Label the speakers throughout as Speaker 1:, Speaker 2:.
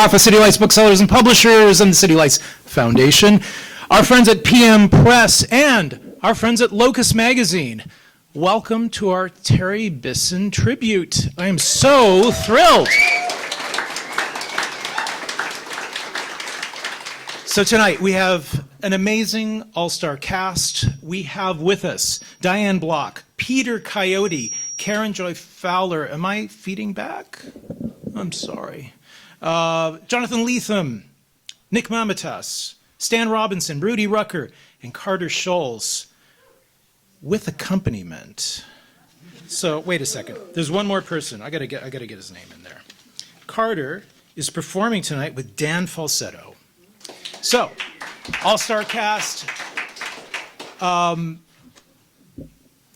Speaker 1: Of City Lights Booksellers and Publishers and the City Lights Foundation, our friends at PM Press, and our friends at Locus Magazine. Welcome to our Terry Bisson tribute. I am so thrilled. So tonight we have an amazing all-star cast. We have with us Diane Block, Peter Coyote, Karen Joy Fowler. Am I feeding back? I'm sorry. Jonathan Lethem, Nick Mamatas, Stan Robinson, Rudy Rucker, and Carter Scholz with accompaniment. So wait a second. There's one more person. I gotta get his name in there. Carter is performing tonight with Dan Falsetto. So, all-star cast.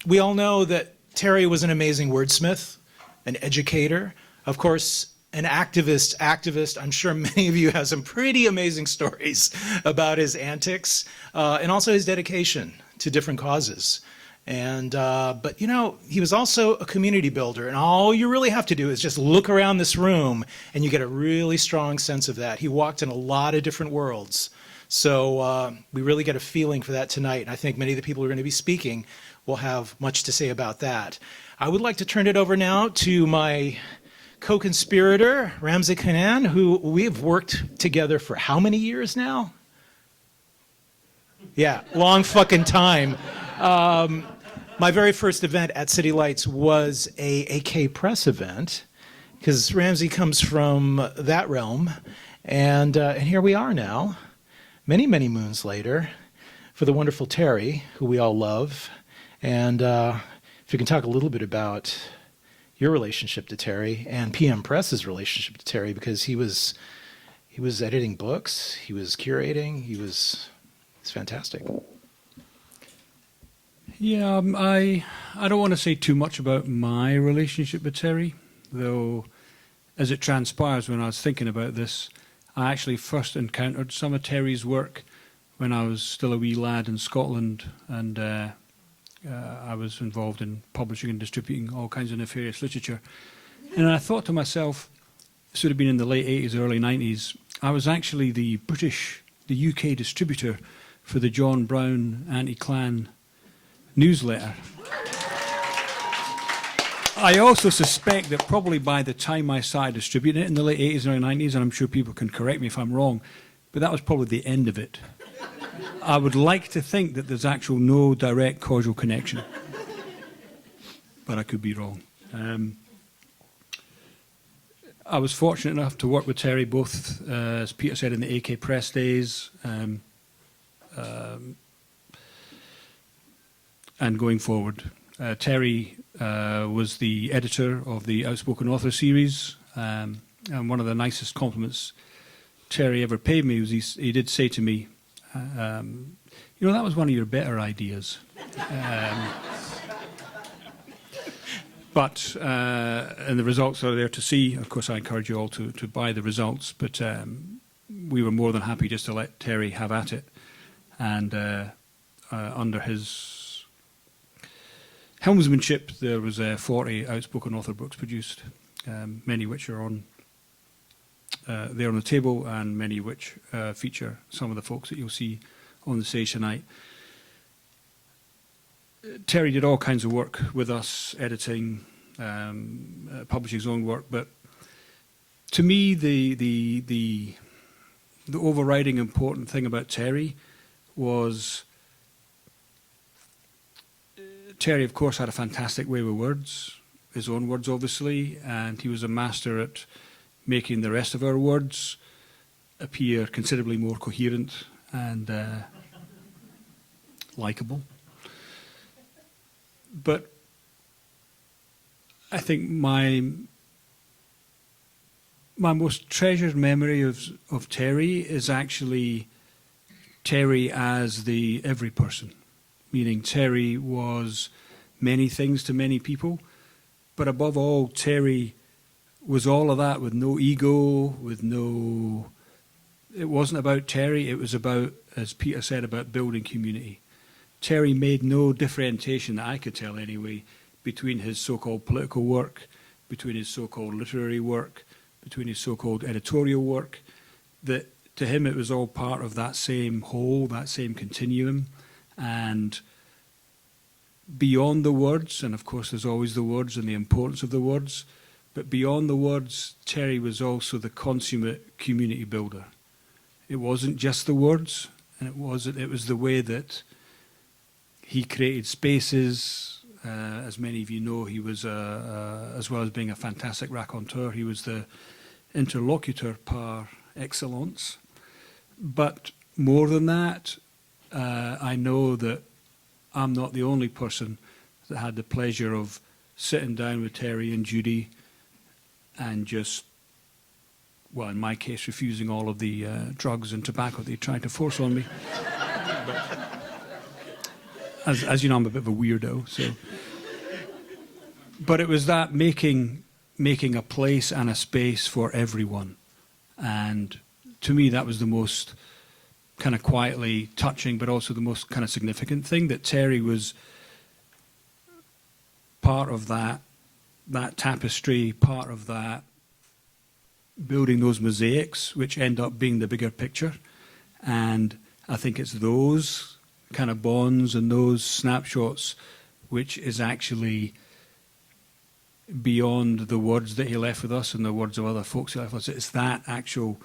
Speaker 1: We all know that Terry was an amazing wordsmith, an educator, of course, an activist. I'm sure many of you have some pretty amazing stories about his antics, and also his dedication to different causes. And but you know, he was also a community builder, and all you really have to do is just look around this room and you get a really strong sense of that. He walked in a lot of different worlds. So we really get a feeling for that tonight, and I think many of the people who are going to be speaking will have much to say about that. I would like to turn it over now to my co-conspirator, Ramsey Kanaan, who we've worked together for how many years now? Yeah, long fucking time. My very first event at City Lights was a AK Press event, because Ramsey comes from that realm, and here we are now, many, many moons later, for the wonderful Terry, who we all love. And if you can talk a little bit about your relationship to Terry and PM Press's relationship to Terry, because he was editing books, he was curating, it's fantastic.
Speaker 2: Yeah, I don't want to say too much about my relationship with Terry, though as it transpires when I was thinking about this, I actually first encountered some of Terry's work when I was still a wee lad in Scotland, and I was involved in publishing and distributing all kinds of nefarious literature. And I thought to myself, this would have been in the late 80s, early 90s, I was actually the UK distributor for the John Brown anti-Klan newsletter. I also suspect that probably by the time I started distributing it in the late 80s and early 90s, and I'm sure people can correct me if I'm wrong, but that was probably the end of it. I would like to think that there's actual no direct causal connection, but I could be wrong. I was fortunate enough to work with Terry both, as Peter said, in the AK Press days, and going forward. Terry was the editor of the Outspoken Authors series, and one of the nicest compliments Terry ever paid me was he did say to me, you know, that was one of your better ideas. But and the results are there to see. Of course, I encourage you all to buy the results, but we were more than happy just to let Terry have at it. And under his helmsmanship, there was 40 Outspoken Author books produced, many which are on there on the table, and many which feature some of the folks that you'll see on the stage tonight. Terry did all kinds of work with us, editing, publishing his own work, but to me the overriding important thing about Terry was Terry, of course, had a fantastic way with words, his own words obviously, and he was a master at making the rest of our words appear considerably more coherent and likeable. But I think my most treasured memory of Terry is actually Terry as the every person, meaning Terry was many things to many people, but above all, Terry was all of that with no ego, it wasn't about Terry, it was about, as Peter said, about building community. Terry made no differentiation that I could tell anyway between his so-called political work, between his so-called literary work, between his so-called editorial work, that to him it was all part of that same whole, that same continuum. And beyond the words, and of course there's always the words and the importance of the words, but beyond the words, Terry was also the consummate community builder. It wasn't just the words, and it was the way that he created spaces. As many of you know, he was, as well as being a fantastic raconteur, he was the interlocutor par excellence. But more than that, I know that I'm not the only person that had the pleasure of sitting down with Terry and Judy and just, well, in my case, refusing all of the drugs and tobacco they tried to force on me. As you know, I'm a bit of a weirdo, so. But it was that making a place and a space for everyone. And to me, that was the most kind of quietly touching, but also the most kind of significant thing, that Terry was part of that tapestry, part of that building those mosaics, which end up being the bigger picture. And I think it's those kind of bonds and those snapshots which is actually beyond the words that he left with us and the words of other folks he left with us. It's that actual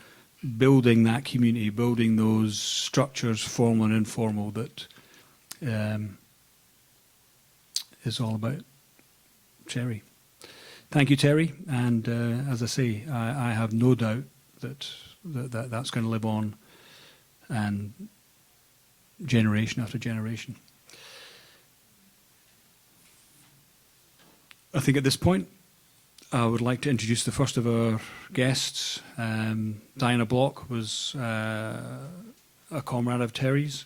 Speaker 2: building that community, building those structures, formal and informal, that is all about Terry. Thank you, Terry. And as I say, I have no doubt that's going to live on, and generation after generation. I think at this point, I would like to introduce the first of our guests. Diana Block was a comrade of Terry's,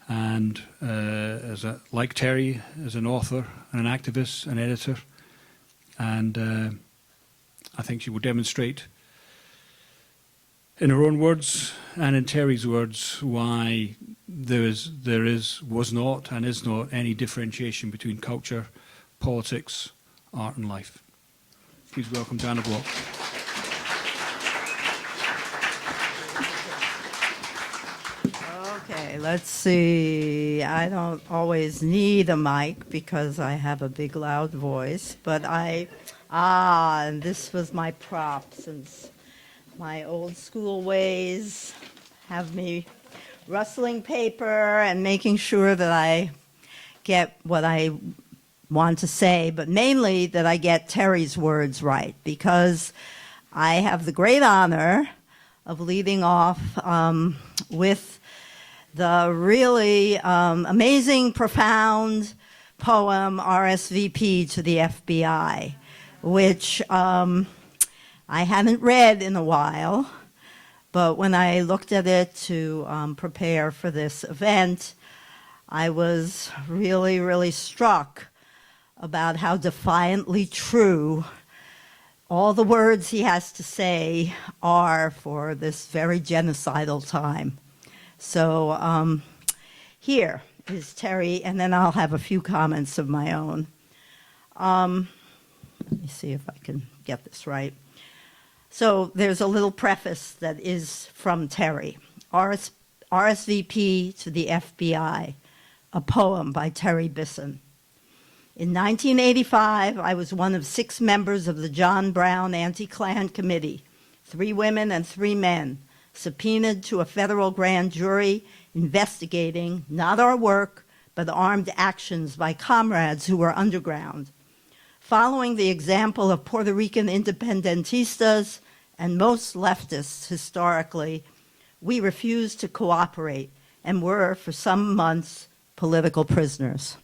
Speaker 2: and like Terry, as an author and an activist, an editor, and I think she will demonstrate in her own words and in Terry's words why was not and is not any differentiation between culture, politics, art and life. Please welcome Diana Block.
Speaker 3: Okay, let's see. I don't always need a mic because I have a big loud voice, but and this was my prop, since my old school ways have me rustling paper and making sure that I get what I want to say, but mainly that I get Terry's words right, because I have the great honor of leading off with the really amazing, profound poem RSVP to the FBI, which I haven't read in a while, but when I looked at it to prepare for this event, I was really, really struck about how defiantly true all the words he has to say are for this very genocidal time. So here is Terry, and then I'll have a few comments of my own. Let me see if I can get this right. So there's a little preface that is from Terry. RSVP to the FBI, a poem by Terry Bisson. In 1985, I was one of 6 members of the John Brown Anti-Klan Committee, 3 women and 3 men, subpoenaed to a federal grand jury investigating not our work, but armed actions by comrades who were underground. Following the example of Puerto Rican independentistas and most leftists historically, we refused to cooperate and were, for some months, political prisoners.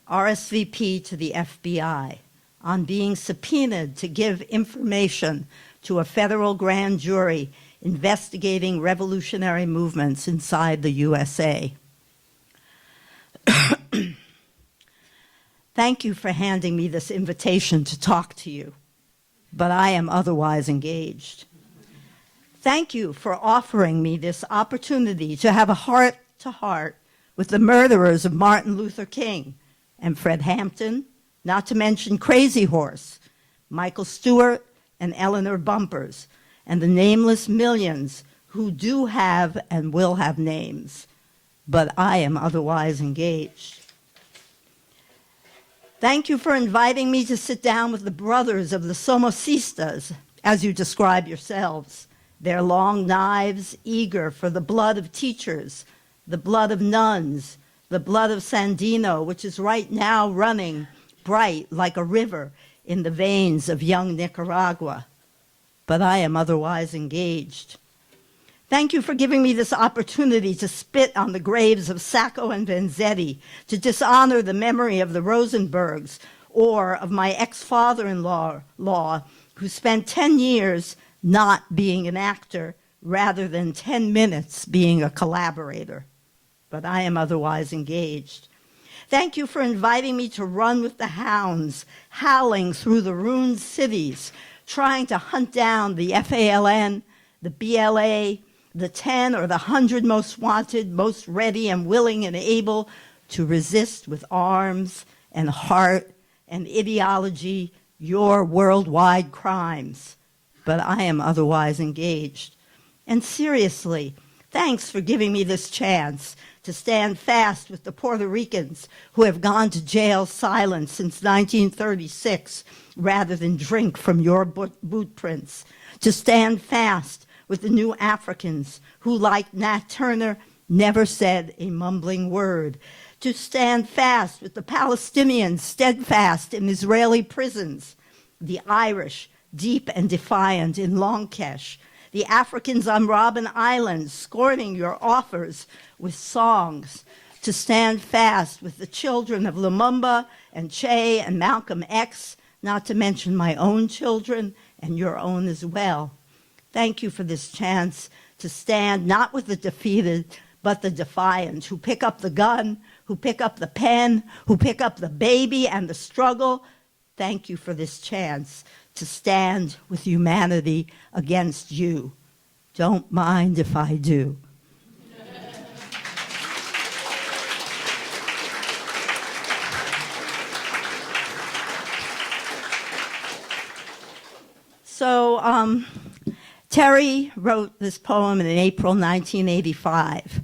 Speaker 3: RSVP to the FBI on being subpoenaed to give information to a federal grand jury investigating revolutionary movements inside the USA. Thank you for handing me this invitation to talk to you, but I am otherwise engaged. Thank you for offering me this opportunity to have a heart-to-heart with the murderers of Martin Luther King and Fred Hampton, not to mention Crazy Horse, Michael Stewart, and Eleanor Bumpers, and the nameless millions who do have and will have names, but I am otherwise engaged. Thank you for inviting me to sit down with the brothers of the Somosistas, as you describe yourselves, their long knives eager for the blood of teachers, the blood of nuns, the blood of Sandino, which is right now running bright like a river in the veins of young Nicaragua. But I am otherwise engaged. Thank you for giving me this opportunity to spit on the graves of Sacco and Vanzetti, to dishonor the memory of the Rosenbergs, or of my ex-father-in-law, who spent 10 years not being an actor, rather than 10 minutes being a collaborator. But I am otherwise engaged. Thank you for inviting me to run with the hounds, howling through the ruined cities, trying to hunt down the FALN, the BLA, the 10 or the 100 most wanted, most ready and willing and able to resist with arms and heart and ideology your worldwide crimes. But I am otherwise engaged. And seriously, thanks for giving me this chance to stand fast with the Puerto Ricans who have gone to jail silent since 1936 rather than drink from your boot prints, to stand fast with the new Africans who, like Nat Turner, never said a mumbling word, to stand fast with the Palestinians steadfast in Israeli prisons, the Irish deep and defiant in Longkesh, the Africans on Robben Island scorning your offers with songs, to stand fast with the children of Lumumba and Che and Malcolm X, not to mention my own children and your own as well. Thank you for this chance to stand not with the defeated, but the defiant, who pick up the gun, who pick up the pen, who pick up the baby and the struggle. Thank you for this chance to stand with humanity against you. Don't mind if I do. So, Terry wrote this poem in April 1985.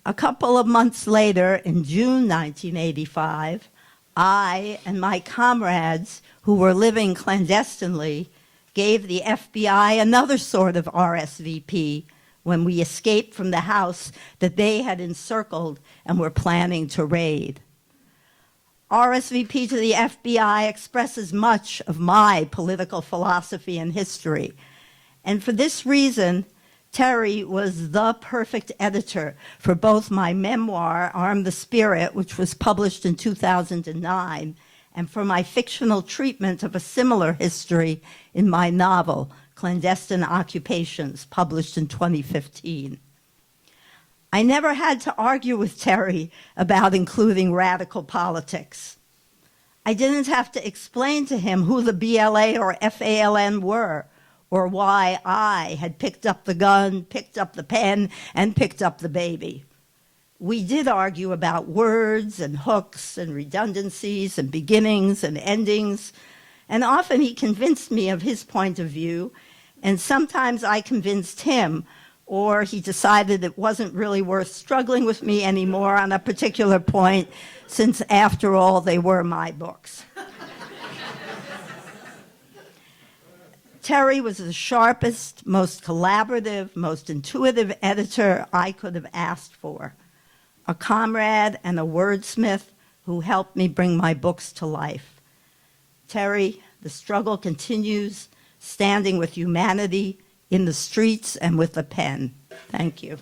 Speaker 3: A couple of months later, in June 1985, I and my comrades who were living clandestinely gave the FBI another sort of RSVP when we escaped from the house that they had encircled and were planning to raid. RSVP to the FBI expresses much of my political philosophy and history. And for this reason, Terry was the perfect editor for both my memoir, Arm the Spirit, which was published in 2009, and for my fictional treatment of a similar history in my novel, Clandestine Occupations, published in 2015. I never had to argue with Terry about including radical politics. I didn't have to explain to him who the BLA or FALN were, or why I had picked up the gun, picked up the pen, and picked up the baby. We did argue about words and hooks and redundancies and beginnings and endings, and often he convinced me of his point of view, and sometimes I convinced him, or he decided it wasn't really worth struggling with me anymore on a particular point, since after all, they were my books. Terry was the sharpest, most collaborative, most intuitive editor I could have asked for. A comrade and a wordsmith who helped me bring my books to life. Terry, the struggle continues, standing with humanity in the streets and with the pen. Thank you.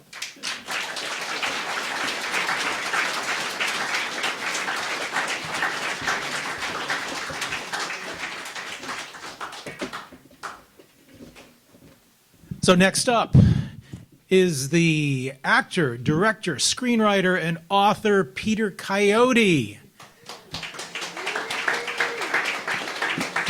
Speaker 1: So next up is the actor, director, screenwriter, and author Peter Coyote.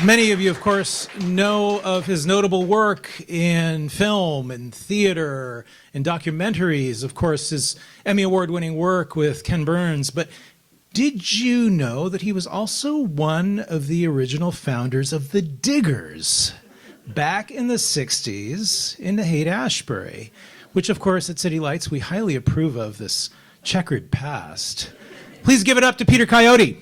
Speaker 1: Many of you, of course, know of his notable work in film and theater and documentaries, of course, his Emmy Award-winning work with Ken Burns. But did you know that he was also one of the original founders of the Diggers? back in the 60s in Haight-Ashbury, which, of course, at City Lights, we highly approve of this checkered past. Please give it up to Peter Coyote.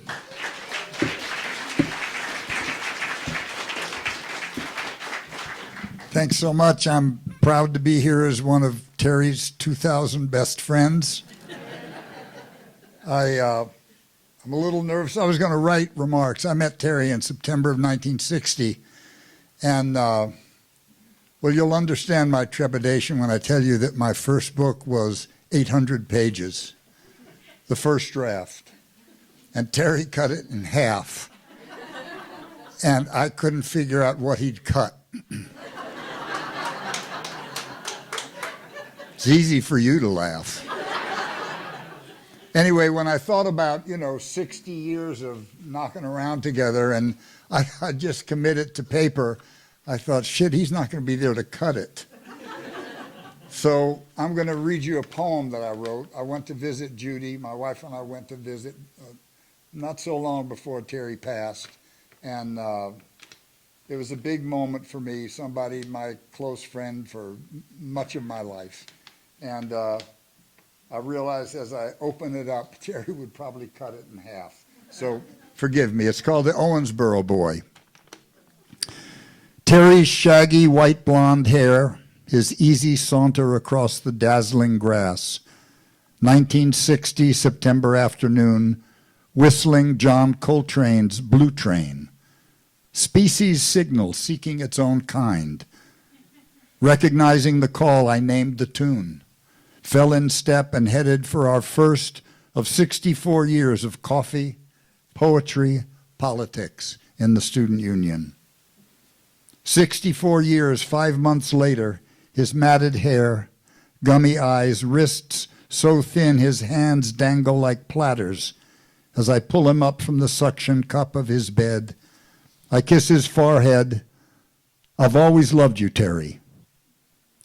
Speaker 4: Thanks so much. I'm proud to be here as one of Terry's 2,000 best friends. I'm a little nervous. I was going to write remarks. I met Terry in September of 1960, and well, you'll understand my trepidation when I tell you that my first book was 800 pages, the first draft, and Terry cut it in half, and I couldn't figure out what he'd cut. It's easy for you to laugh. Anyway, when I thought about, 60 years of knocking around together and I just committed to paper, I thought, shit, he's not going to be there to cut it. So I'm going to read you a poem that I wrote. I went to visit Judy. My wife and I went to visit not so long before Terry passed. And it was a big moment for me, somebody, my close friend for much of my life. And I realized as I opened it up, Terry would probably cut it in half. So forgive me. It's called The Owensboro Boy. Terry's shaggy white blonde hair, his easy saunter across the dazzling grass. 1960 September afternoon, whistling John Coltrane's Blue Train. Species signal seeking its own kind. Recognizing the call, I named the tune. Fell in step and headed for our first of 64 years of coffee, poetry, politics in the student union. 64 years, 5 months later, his matted hair, gummy eyes, wrists so thin his hands dangle like platters. As I pull him up from the suction cup of his bed, I kiss his forehead. I've always loved you, Terry.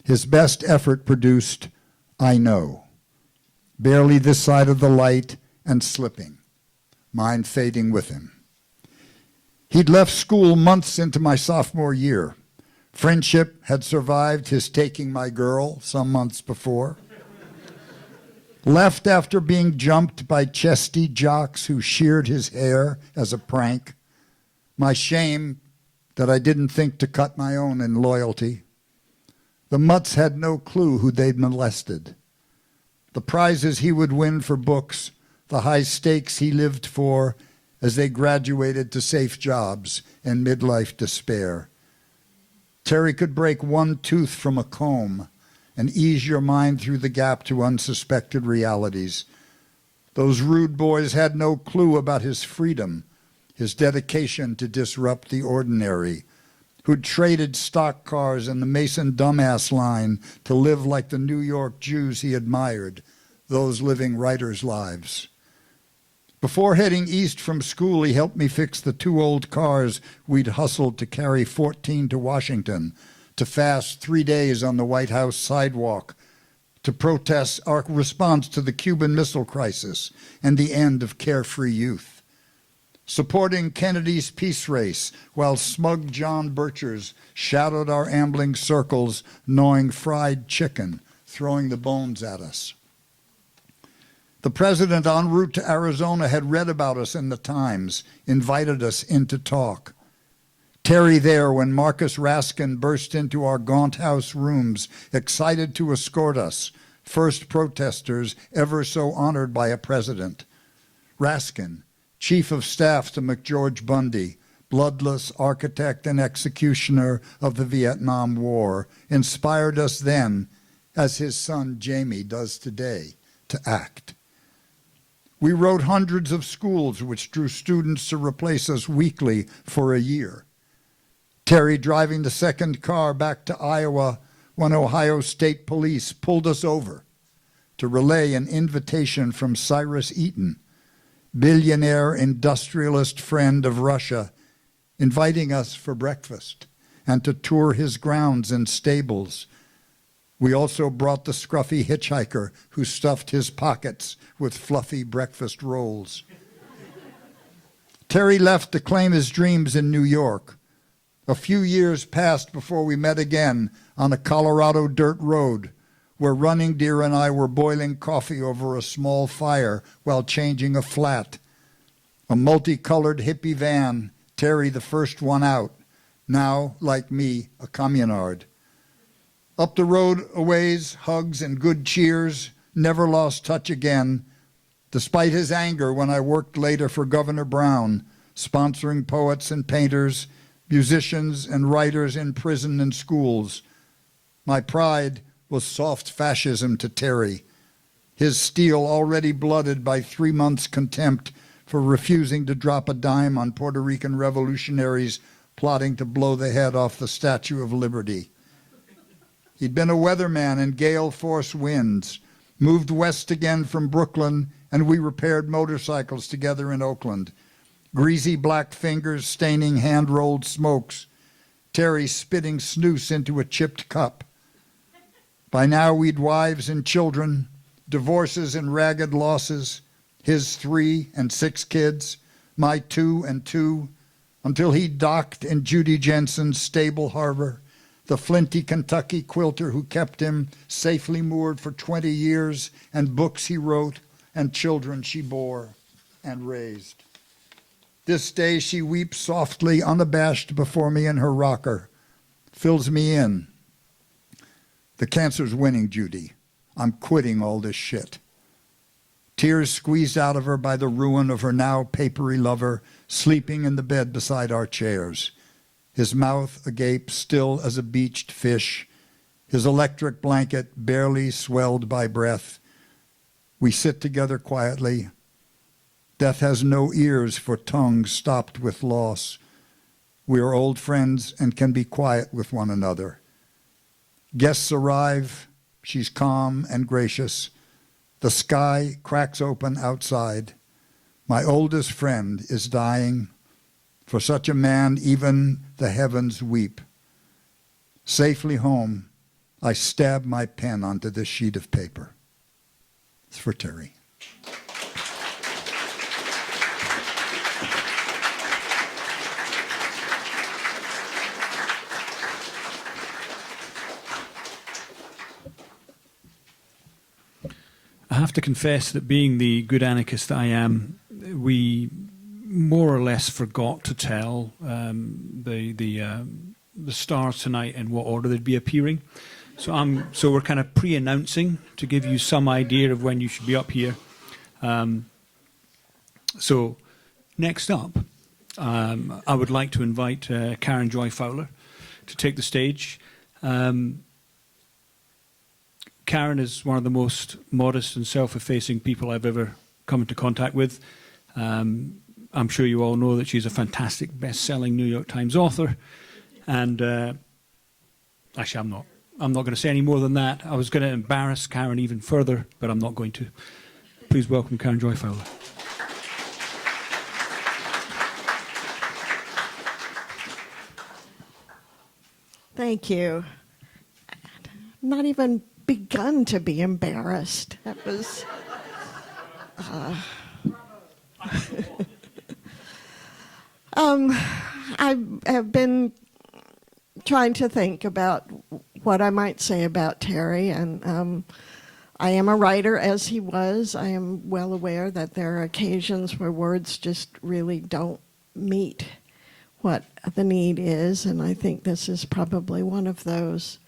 Speaker 4: His best effort produced I Know, barely this side of the light and slipping, mine fading with him. He'd left school months into my sophomore year. Friendship had survived his taking my girl some months before. Left after being jumped by chesty jocks who sheared his hair as a prank. My shame that I didn't think to cut my own in loyalty. The mutts had no clue who they'd molested. The prizes he would win for books, the high stakes he lived for as they graduated to safe jobs and midlife despair. Terry could break one tooth from a comb and ease your mind through the gap to unsuspected realities. Those rude boys had no clue about his freedom, his dedication to disrupt the ordinary, who'd traded stock cars and the Mason dumbass line to live like the New York Jews he admired, those living writers' lives. Before heading east from school, he helped me fix the 2 old cars we'd hustled to carry 14 to Washington, to fast 3 days on the White House sidewalk, to protest our response to the Cuban Missile Crisis and the end of carefree youth. Supporting Kennedy's peace race while smug John Birchers shadowed our ambling circles, gnawing fried chicken, throwing the bones at us. The president en route to Arizona had read about us in the Times, invited us in to talk. Terry there when Marcus Raskin burst into our gaunt house rooms, excited to escort us, first protesters ever so honored by a president. Raskin, Chief of Staff to McGeorge Bundy, bloodless architect and executioner of the Vietnam War, inspired us then, as his son Jamie does today, to act. We wrote hundreds of schools which drew students to replace us weekly for a year. Terry driving the second car back to Iowa when Ohio State Police pulled us over to relay an invitation from Cyrus Eaton, billionaire industrialist friend of Russia, inviting us for breakfast and to tour his grounds and stables. We also brought the scruffy hitchhiker who stuffed his pockets with fluffy breakfast rolls. Terry left to claim his dreams in New York, A few years passed before we met again on a Colorado dirt road, where Running Deer and I were boiling coffee over a small fire while changing a flat. A multicolored hippie van, Terry the first one out, now, like me, a communard. Up the road a ways, hugs and good cheers, never lost touch again, despite his anger when I worked later for Governor Brown, sponsoring poets and painters, musicians and writers in prison and schools. My pride was soft fascism to Terry, his steel already blooded by 3 months' contempt for refusing to drop a dime on Puerto Rican revolutionaries plotting to blow the head off the Statue of Liberty. He'd been a weatherman in gale force winds, moved west again from Brooklyn, and we repaired motorcycles together in Oakland. Greasy black fingers staining hand-rolled smokes, Terry spitting snooze into a chipped cup. By now we'd wives and children, divorces and ragged losses, his 3 and 6 kids, my 2 and 2, until he docked in Judy Jensen's stable harbor, the flinty Kentucky quilter who kept him safely moored for 20 years, and books he wrote and children she bore and raised. This day she weeps softly, unabashed before me in her rocker, fills me in. The cancer's winning, Judy. I'm quitting all this shit. Tears squeezed out of her by the ruin of her now papery lover, sleeping in the bed beside our chairs, his mouth agape still as a beached fish, his electric blanket barely swelled by breath. We sit together quietly. Death has no ears for tongues stopped with loss. We are old friends and can be quiet with one another. Guests arrive. She's calm and gracious. The sky cracks open outside. My oldest friend is dying. For such a man, even the heavens weep. Safely home, I stab my pen onto this sheet of paper. It's for Terry.
Speaker 2: I have to confess that being the good anarchist that I am, we more or less forgot to tell the stars tonight in what order they'd be appearing. So we're kind of pre-announcing to give you some idea of when you should be up here. So next up, I would like to invite Karen Joy Fowler to take the stage. Karen is one of the most modest and self-effacing people I've ever come into contact with. I'm sure you all know that she's a fantastic best-selling New York Times author. And actually, I'm not going to say any more than that. I was going to embarrass Karen even further, but I'm not going to. Please welcome Karen Joy Fowler.
Speaker 5: Thank you. Not even begun to be embarrassed. That was... I have been trying to think about what I might say about Terry, and I am a writer as he was. I am well aware that there are occasions where words just really don't meet what the need is, and I think this is probably one of those.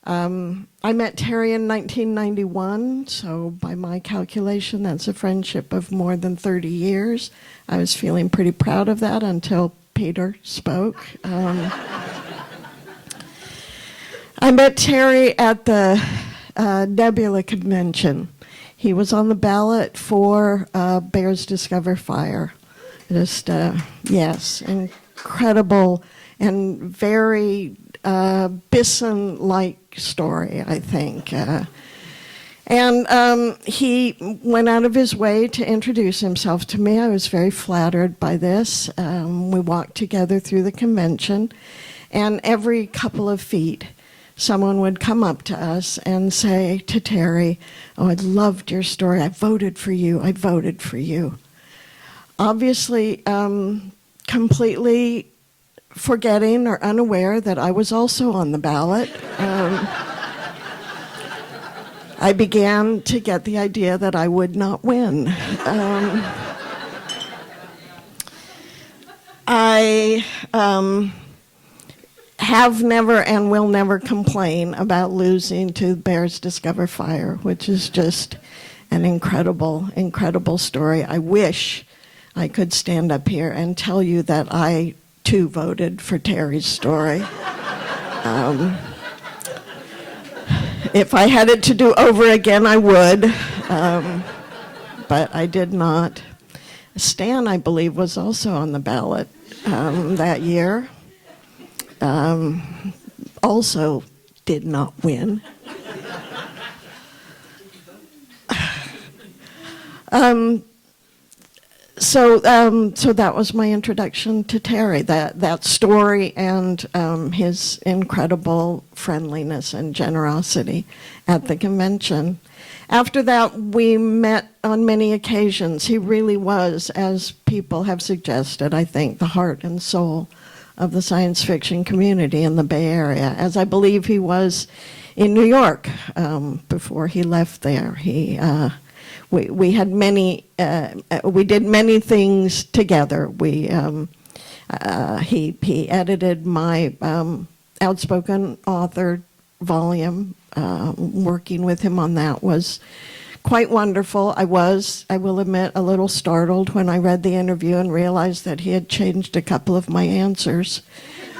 Speaker 5: I met Terry in 1991, so by my calculation, that's a friendship of more than 30 years. I was feeling pretty proud of that until Peter spoke. I met Terry at the Nebula convention. He was on the ballot for Bears Discover Fire. Just, yes, incredible and very Bisson-like story, I think. And he went out of his way to introduce himself to me. I was very flattered by this. We walked together through the convention, and every couple of feet, someone would come up to us and say to Terry, "Oh, I loved your story. I voted for you. I voted for you." Obviously, completely forgetting or unaware that I was also on the ballot, I began to get the idea that I would not win. I have never and will never complain about losing to Bears Discover Fire, which is just an incredible, incredible story. I wish I could stand up here and tell you that I, too, voted for Terry's story. If I had it to do over again, I would, but I did not. Stan, I believe, was also on the ballot that year. Also did not win. So that was my introduction to Terry, that story and his incredible friendliness and generosity at the convention. After that, we met on many occasions. He really was, as people have suggested, I think, the heart and soul of the science fiction community in the Bay Area, as I believe he was in New York before he left there. We had many. We did many things together. He edited my Outspoken Author volume. Working with him on that was quite wonderful. I will admit, a little startled when I read the interview and realized that he had changed a couple of my answers.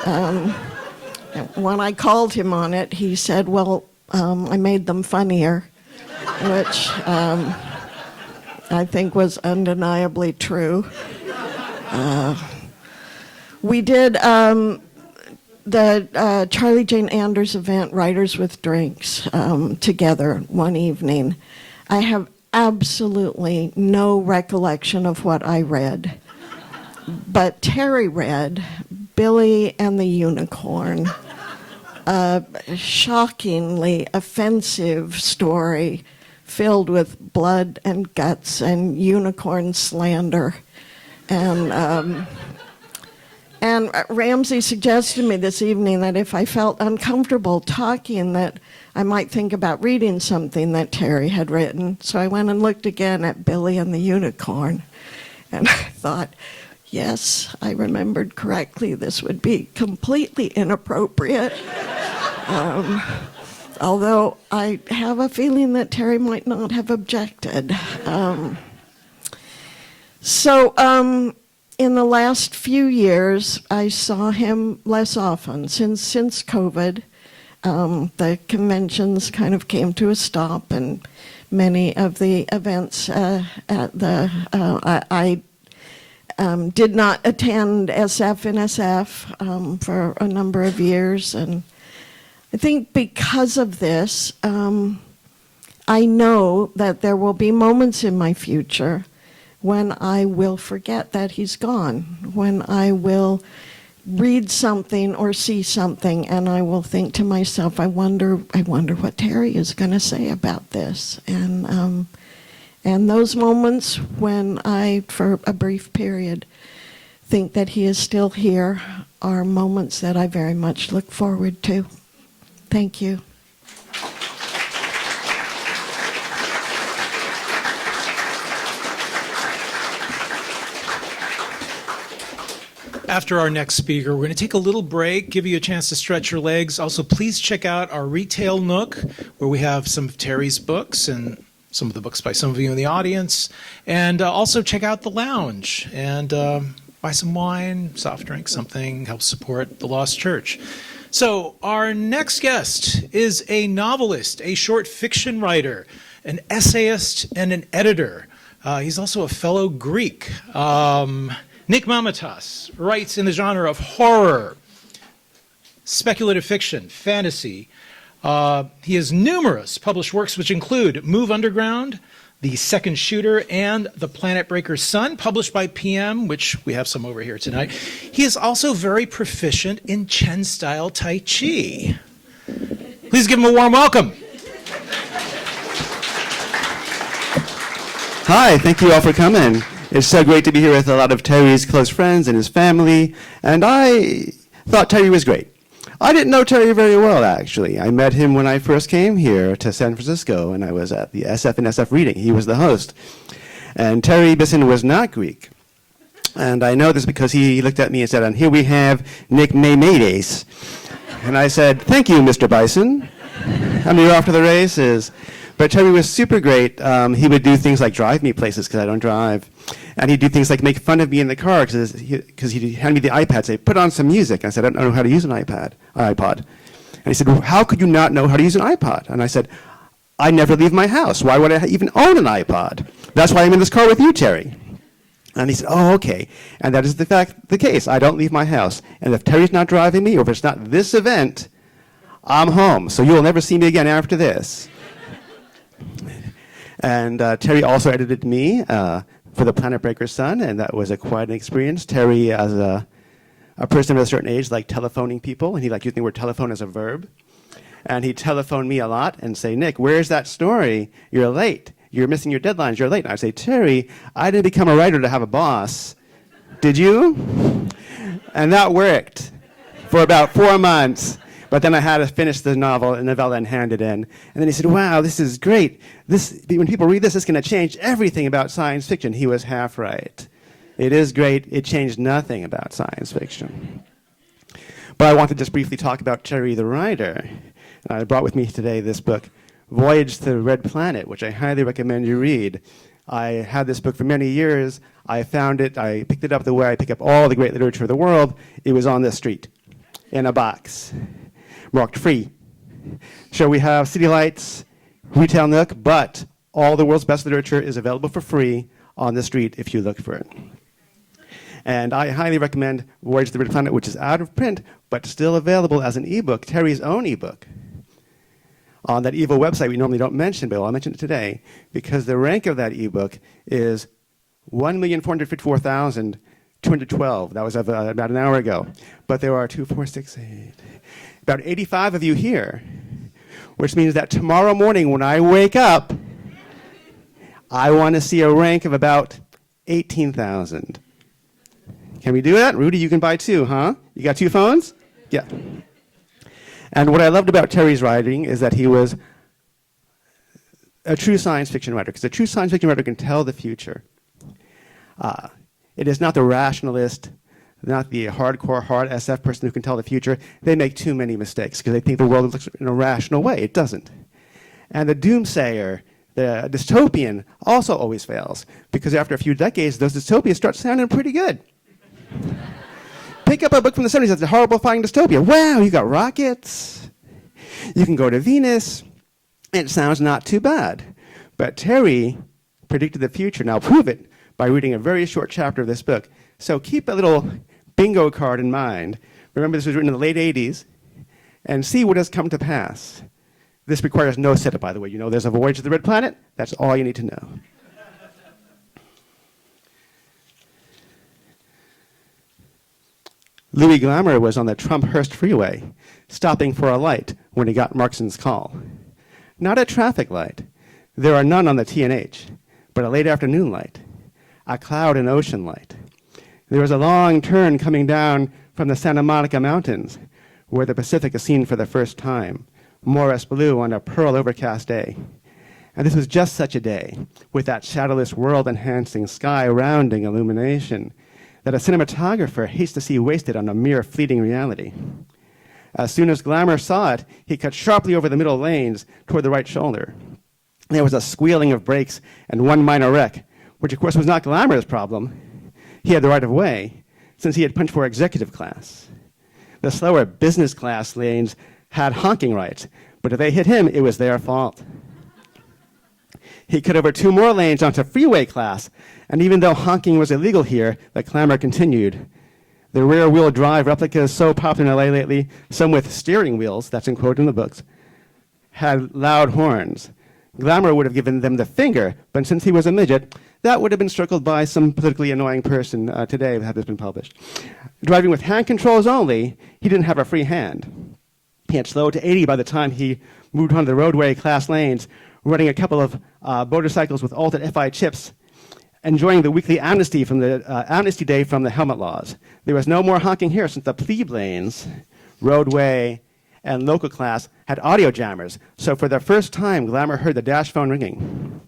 Speaker 5: When I called him on it, he said, "Well, I made them funnier," which I think was undeniably true. We did the Charlie Jane Anders event, Writers with Drinks, together one evening. I have absolutely no recollection of what I read, but Terry read Billy and the Unicorn, a shockingly offensive story filled with blood and guts and unicorn slander. And Ramsey suggested to me this evening that if I felt uncomfortable talking, that I might think about reading something that Terry had written. So I went and looked again at Billy and the Unicorn. And I thought, yes, I remembered correctly. This would be completely inappropriate. Although I have a feeling that Terry might not have objected. In the last few years, I saw him less often. Since COVID, the conventions kind of came to a stop, and many of the events I did not attend SF and SF for a number of years, and I think because of this, I know that there will be moments in my future when I will forget that he's gone, when I will read something or see something and I will think to myself, I wonder what Terry is going to say about this. And those moments when I, for a brief period, think that he is still here are moments that I very much look forward to. Thank you.
Speaker 1: After our next speaker, we're going to take a little break, give you a chance to stretch your legs. Also, please check out our retail nook, where we have some of Terry's books and some of the books by some of you in the audience. And also check out the lounge and buy some wine, soft drink, something, help support the Lost Church. So our next guest is a novelist, a short fiction writer, an essayist, and an editor. He's also a fellow Greek. Nick Mamatas writes in the genre of horror, speculative fiction, fantasy. He has numerous published works which include Move Underground, The Second Shooter, and The Planet Breaker's Son, published by PM, which we have some over here tonight. He is also very proficient in Chen-style Tai Chi. Please give him a warm welcome.
Speaker 6: Hi, thank you all for coming. It's so great to be here with a lot of Terry's close friends and his family. And I thought Terry was great. I didn't know Terry very well, actually. I met him when I first came here to San Francisco, and I was at the SF and SF reading. He was the host. And Terry Bisson was not Greek. And I know this because he looked at me and said, and here we have Nick Maymades. And I said, thank you, Mr. Bison. And we were off to the races. But Terry was super great. He would do things like drive me places because I don't drive. And he'd do things like make fun of me in the car because he'd hand me the iPad, say, put on some music. I said, I don't know how to use an iPod. And he said, well, how could you not know how to use an iPod? And I said, I never leave my house. Why would I even own an iPod? That's why I'm in this car with you, Terry. And he said, oh, okay. And that is the case. I don't leave my house. And if Terry's not driving me, or if it's not this event, I'm home. So you will never see me again after this. And Terry also edited me for the Planet Breaker Sun, and that was quite an experience. Terry, as a person of a certain age, liked telephoning people, and he liked using the word telephone as a verb. And he'd telephone me a lot and say, Nick, where's that story? You're late. You're missing your deadlines. You're late. And I'd say, Terry, I didn't become a writer to have a boss. Did you? And that worked for about 4 months. But then I had to finish the novella and hand it in. And then he said, wow, this is great. When people read this, it's going to change everything about science fiction. He was half right. It is great. It changed nothing about science fiction. But I want to just briefly talk about Terry the writer. And I brought with me today this book, Voyage to the Red Planet, which I highly recommend you read. I had this book for many years. I found it. I picked it up the way I pick up all the great literature of the world. It was on the street in a box, marked free. So we have City Lights, Retail Nook, but all the world's best literature is available for free on the street if you look for it. And I highly recommend Voyage to the Red Planet, which is out of print, but still available as an ebook, Terry's own ebook, on that evil website we normally don't mention, but I'll mention it today, because the rank of that ebook is 1,454,212. That was about an hour ago. But there are 2, 4, 6, 8, about 85 of you here, which means that tomorrow morning when I wake up, I want to see a rank of about 18,000. Can we do that? Rudy, you can buy 2, huh? You got 2 phones? Yeah. And what I loved about Terry's writing is that he was a true science fiction writer, because a true science fiction writer can tell the future. It is not the rationalist, not the hardcore, hard SF person who can tell the future. They make too many mistakes because they think the world looks in a rational way. It doesn't. And the doomsayer, the dystopian, also always fails, because after a few decades, those dystopias start sounding pretty good. Pick up a book from the 70s that's a horrifying dystopia. Wow, you got rockets. You can go to Venus. It sounds not too bad. But Terry predicted the future. Now prove it by reading a very short chapter of this book. So keep a little bingo card in mind. Remember, this was written in the late 80s. And see what has come to pass. This requires no setup, by the way. You know there's a voyage to the Red Planet. That's all you need to know. Louis Glamour was on the Trump-Hearst freeway, stopping for a light when he got Markson's call. Not a traffic light. There are none on the T&H, but a late afternoon light, a cloud and ocean light. There was a long turn coming down from the Santa Monica Mountains, where the Pacific is seen for the first time, Morris blue on a pearl overcast day. And this was just such a day, with that shadowless world-enhancing, sky-rounding illumination, that a cinematographer hates to see wasted on a mere fleeting reality. As soon as Glamour saw it, he cut sharply over the middle lanes toward the right shoulder. There was a squealing of brakes and one minor wreck, which of course was not Glamour's problem. He had the right of way, since he had punched for executive class. The slower business class lanes had honking rights, but if they hit him, it was their fault. He cut over 2 more lanes onto freeway class, and even though honking was illegal here, the clamor continued. The rear-wheel drive replicas so popular in LA lately, some with steering wheels, that's in quote in the books, had loud horns. Glamour would have given them the finger, but since he was a midget, that would have been circled by some politically annoying person today had this been published. Driving with hand controls only, he didn't have a free hand. He had slowed to 80 by the time he moved onto the roadway class lanes, running a couple of motorcycles with altered FI chips, enjoying the weekly amnesty day from the helmet laws. There was no more honking here since the plebe lanes, roadway, and local class had audio jammers. So for the first time, Glamour heard the dash phone ringing.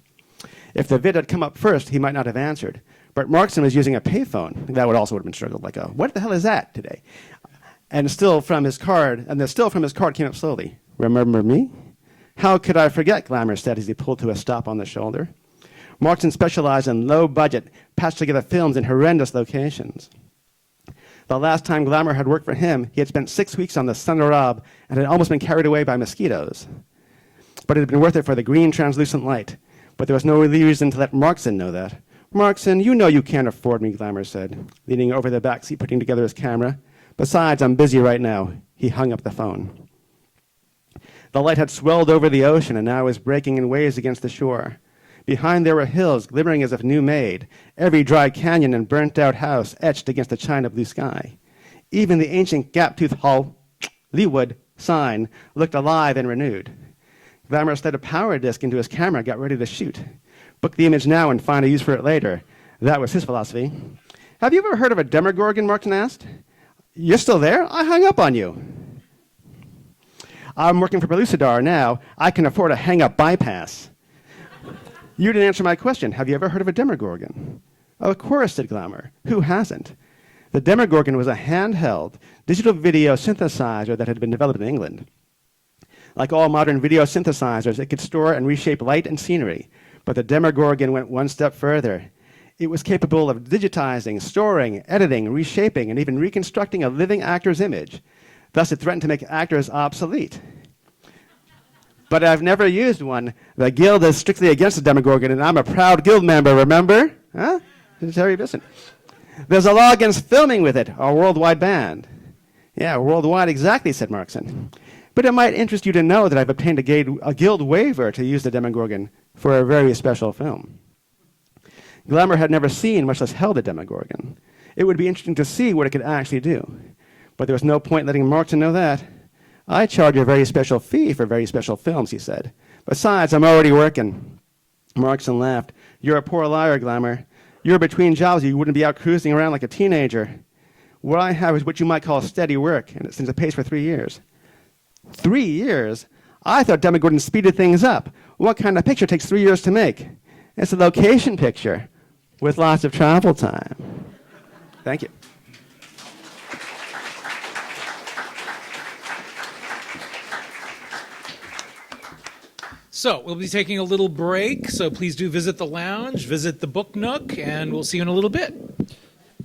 Speaker 6: If the vid had come up first, he might not have answered. But Markson was using a payphone. That would also have been struggled, like a, what the hell is that today? And the still from his card came up slowly. Remember me? How could I forget, Glamour said as he pulled to a stop on the shoulder. Markson specialized in low-budget, patched-together films in horrendous locations. The last time Glamour had worked for him, he had spent 6 weeks on the Sundarab and had almost been carried away by mosquitoes. But it had been worth it for the green translucent light. But there was no reason to let Markson know that. Markson, you know you can't afford me, Glamour said, leaning over the back seat, putting together his camera. Besides, I'm busy right now. He hung up the phone. The light had swelled over the ocean and now was breaking in waves against the shore. Behind there were hills glimmering as if new made, every dry canyon and burnt-out house etched against the china blue sky. Even the ancient gap-toothed Hull Leewood sign looked alive and renewed. Glamour slid a power disc into his camera and got ready to shoot. Book the image now and find a use for it later. That was his philosophy. Have you ever heard of a Demogorgon, Markson asked. You're still there? I hung up on you. I'm working for Pellucidar now. I can afford a hang-up bypass. You didn't answer my question. Have you ever heard of a Demogorgon? Of course, said Glamour. Who hasn't? The Demogorgon was a handheld digital video synthesizer that had been developed in England. Like all modern video synthesizers, it could store and reshape light and scenery. But the Demogorgon went one step further. It was capable of digitizing, storing, editing, reshaping, and even reconstructing a living actor's image. Thus, it threatened to make actors obsolete. But I've never used one. The guild is strictly against the Demogorgon, and I'm a proud guild member, remember? Huh? Terry Bisson. There's a law against filming with it, a worldwide ban. Yeah, worldwide, exactly, said Markson. But it might interest you to know that I've obtained a guild waiver to use the Demogorgon for a very special film. Glamour had never seen, much less held, a Demogorgon. It would be interesting to see what it could actually do. But there was no point letting Markson know that. I charge a very special fee for very special films, he said. Besides, I'm already working. Markson laughed. You're a poor liar, Glamour. You're between jobs. You wouldn't be out cruising around like a teenager. What I have is what you might call steady work, and since it pays for 3 years. 3 years? I thought Demogorgon speeded things up. What kind of picture takes 3 years to make? It's a location picture with lots of travel time. Thank you.
Speaker 1: So we'll be taking a little break, so please do visit the lounge, visit the Book Nook, and we'll see you in a little bit.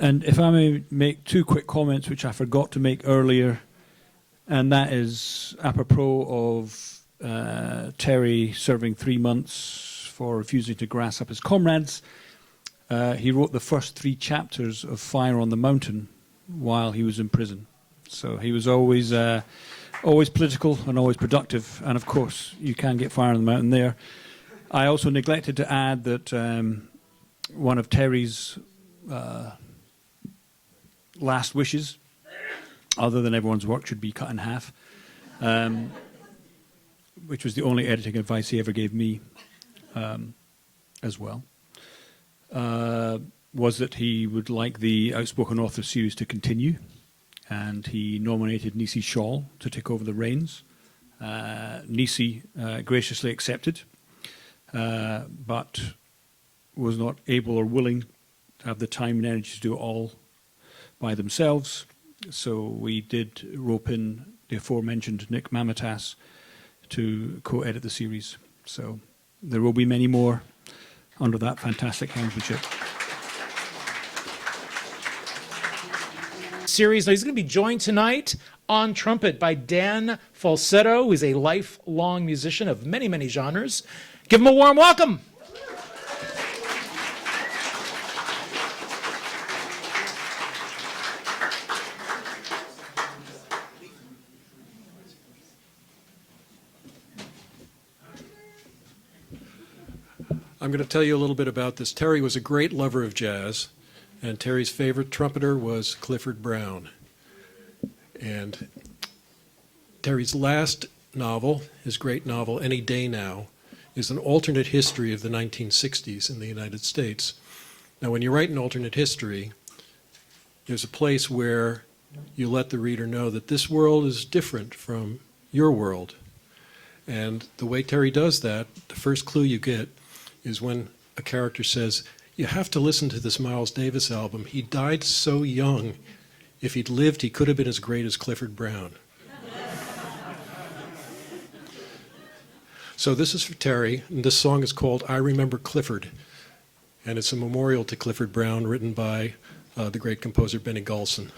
Speaker 2: And if I may make 2 quick comments, which I forgot to make earlier, and that is apropos of Terry serving 3 months for refusing to grass up his comrades. He wrote the first 3 chapters of Fire on the Mountain while he was in prison. So he was always political and always productive. And of course, you can get Fire on the Mountain there. I also neglected to add that one of Terry's last wishes, other than everyone's work should be cut in half, which was the only editing advice he ever gave me as well, was that he would like the Outspoken Authors series to continue, and he nominated Nisi Shawl to take over the reins. Nisi graciously accepted, but was not able or willing to have the time and energy to do it all by themselves. So we did rope in the aforementioned Nick Mamatas to co-edit the series. So there will be many more under that fantastic handmanship.
Speaker 1: Series. Now he's going to be joined tonight on trumpet by Dan Falsetto, who is a lifelong musician of many, many genres. Give him a warm welcome.
Speaker 7: I'm going to tell you a little bit about this. Terry was a great lover of jazz, and Terry's favorite trumpeter was Clifford Brown. And Terry's last novel, his great novel, Any Day Now, is an alternate history of the 1960s in the United States. Now, when you write an alternate history, there's a place where you let the reader know that this world is different from your world. And the way Terry does that, the first clue you get is when a character says, "You have to listen to this Miles Davis album. He died so young. If he'd lived, he could have been as great as Clifford Brown." So this is for Terry, and this song is called "I Remember Clifford," and it's a memorial to Clifford Brown written by the great composer Benny Golson.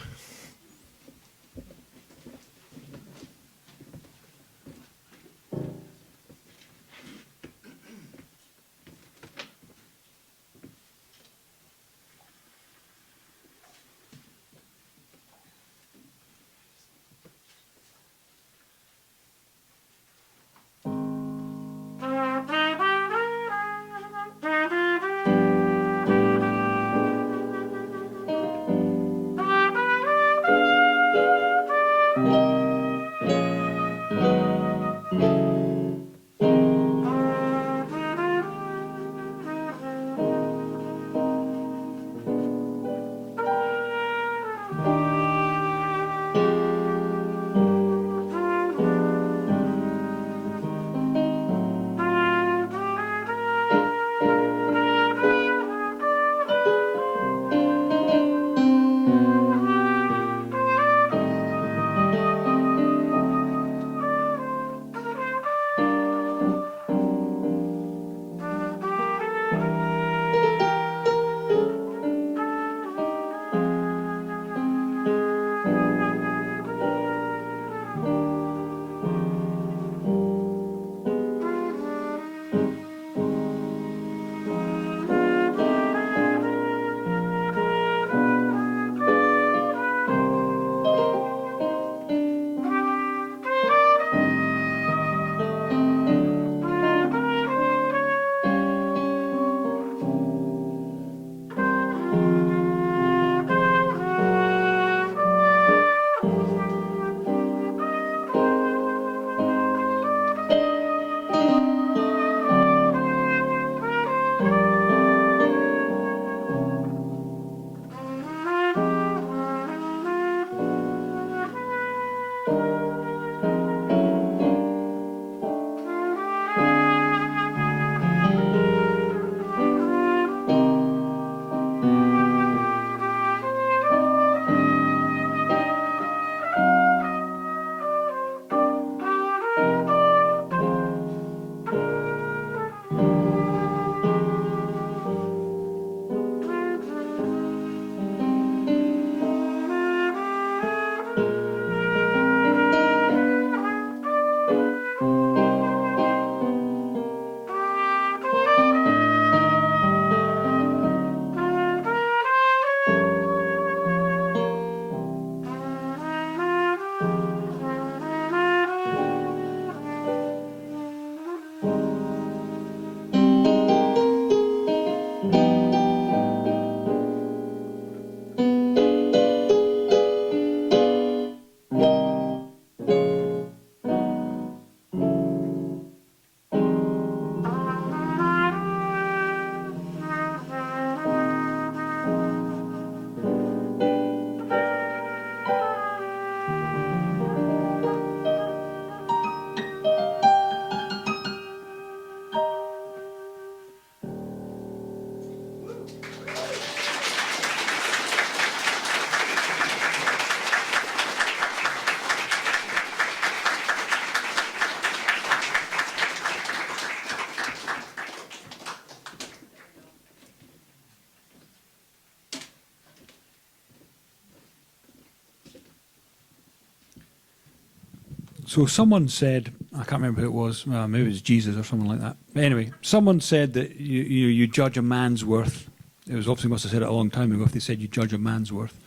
Speaker 2: So someone said, I can't remember who it was, maybe it was Jesus or something like that. But anyway, someone said that you judge a man's worth. It was obviously must have said it a long time ago if they said you judge a man's worth.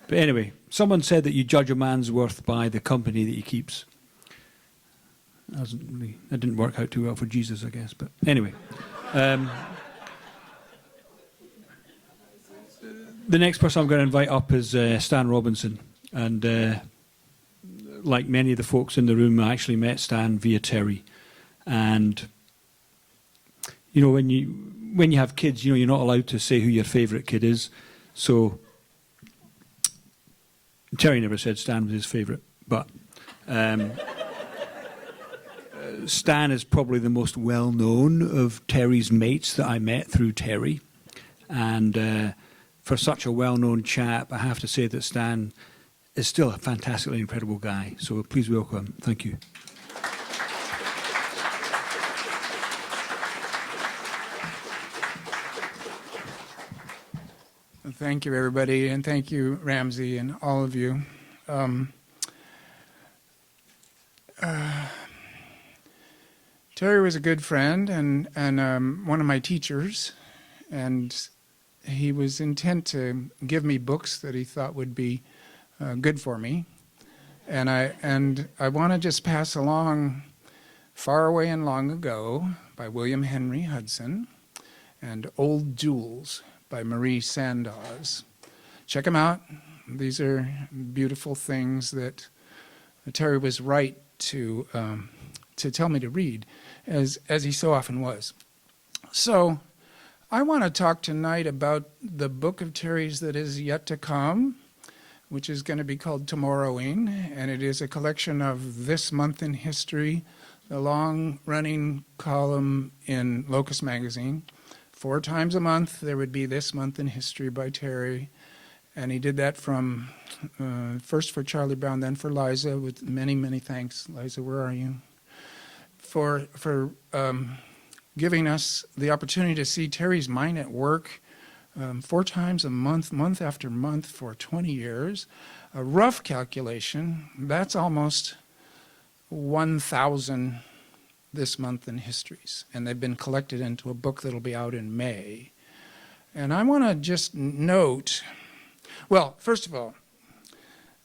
Speaker 2: But anyway, someone said that you judge a man's worth by the company that he keeps. That didn't work out too well for Jesus, I guess. But anyway. The next person I'm going to invite up is Stan Robinson. And like many of the folks in the room, I actually met Stan via Terry. And you know, when you have kids, you know, you're not allowed to say who your favourite kid is. So Terry never said Stan was his favourite, but Stan is probably the most well-known of Terry's mates that I met through Terry. And for such a well-known chap, I have to say that Stan is still a fantastically incredible guy. So please welcome. Thank you.
Speaker 8: Thank you, everybody, and thank you, Ramsey, and all of you. Terry was a good friend and one of my teachers, and he was intent to give me books that he thought would be good for me. And I want to just pass along Far Away and Long Ago by William Henry Hudson and Old Jewels by Marie Sandoz. Check them out. These are beautiful things that Terry was right to tell me to read, as he so often was. So I want to talk tonight about the book of Terry's that is yet to come, which is going to be called Tomorrowing, and it is a collection of This Month in History, the long-running column in Locus Magazine. 4 times a month there would be This Month in History by Terry, and he did that from first for Charlie Brown, then for Liza, with many, many thanks. Liza, where are you? For giving us the opportunity to see Terry's mind at work 4 times a month, month after month for 20 years. A rough calculation, that's almost 1,000 This Month in Histories, and they've been collected into a book that'll be out in May. And I want to just note, well, first of all,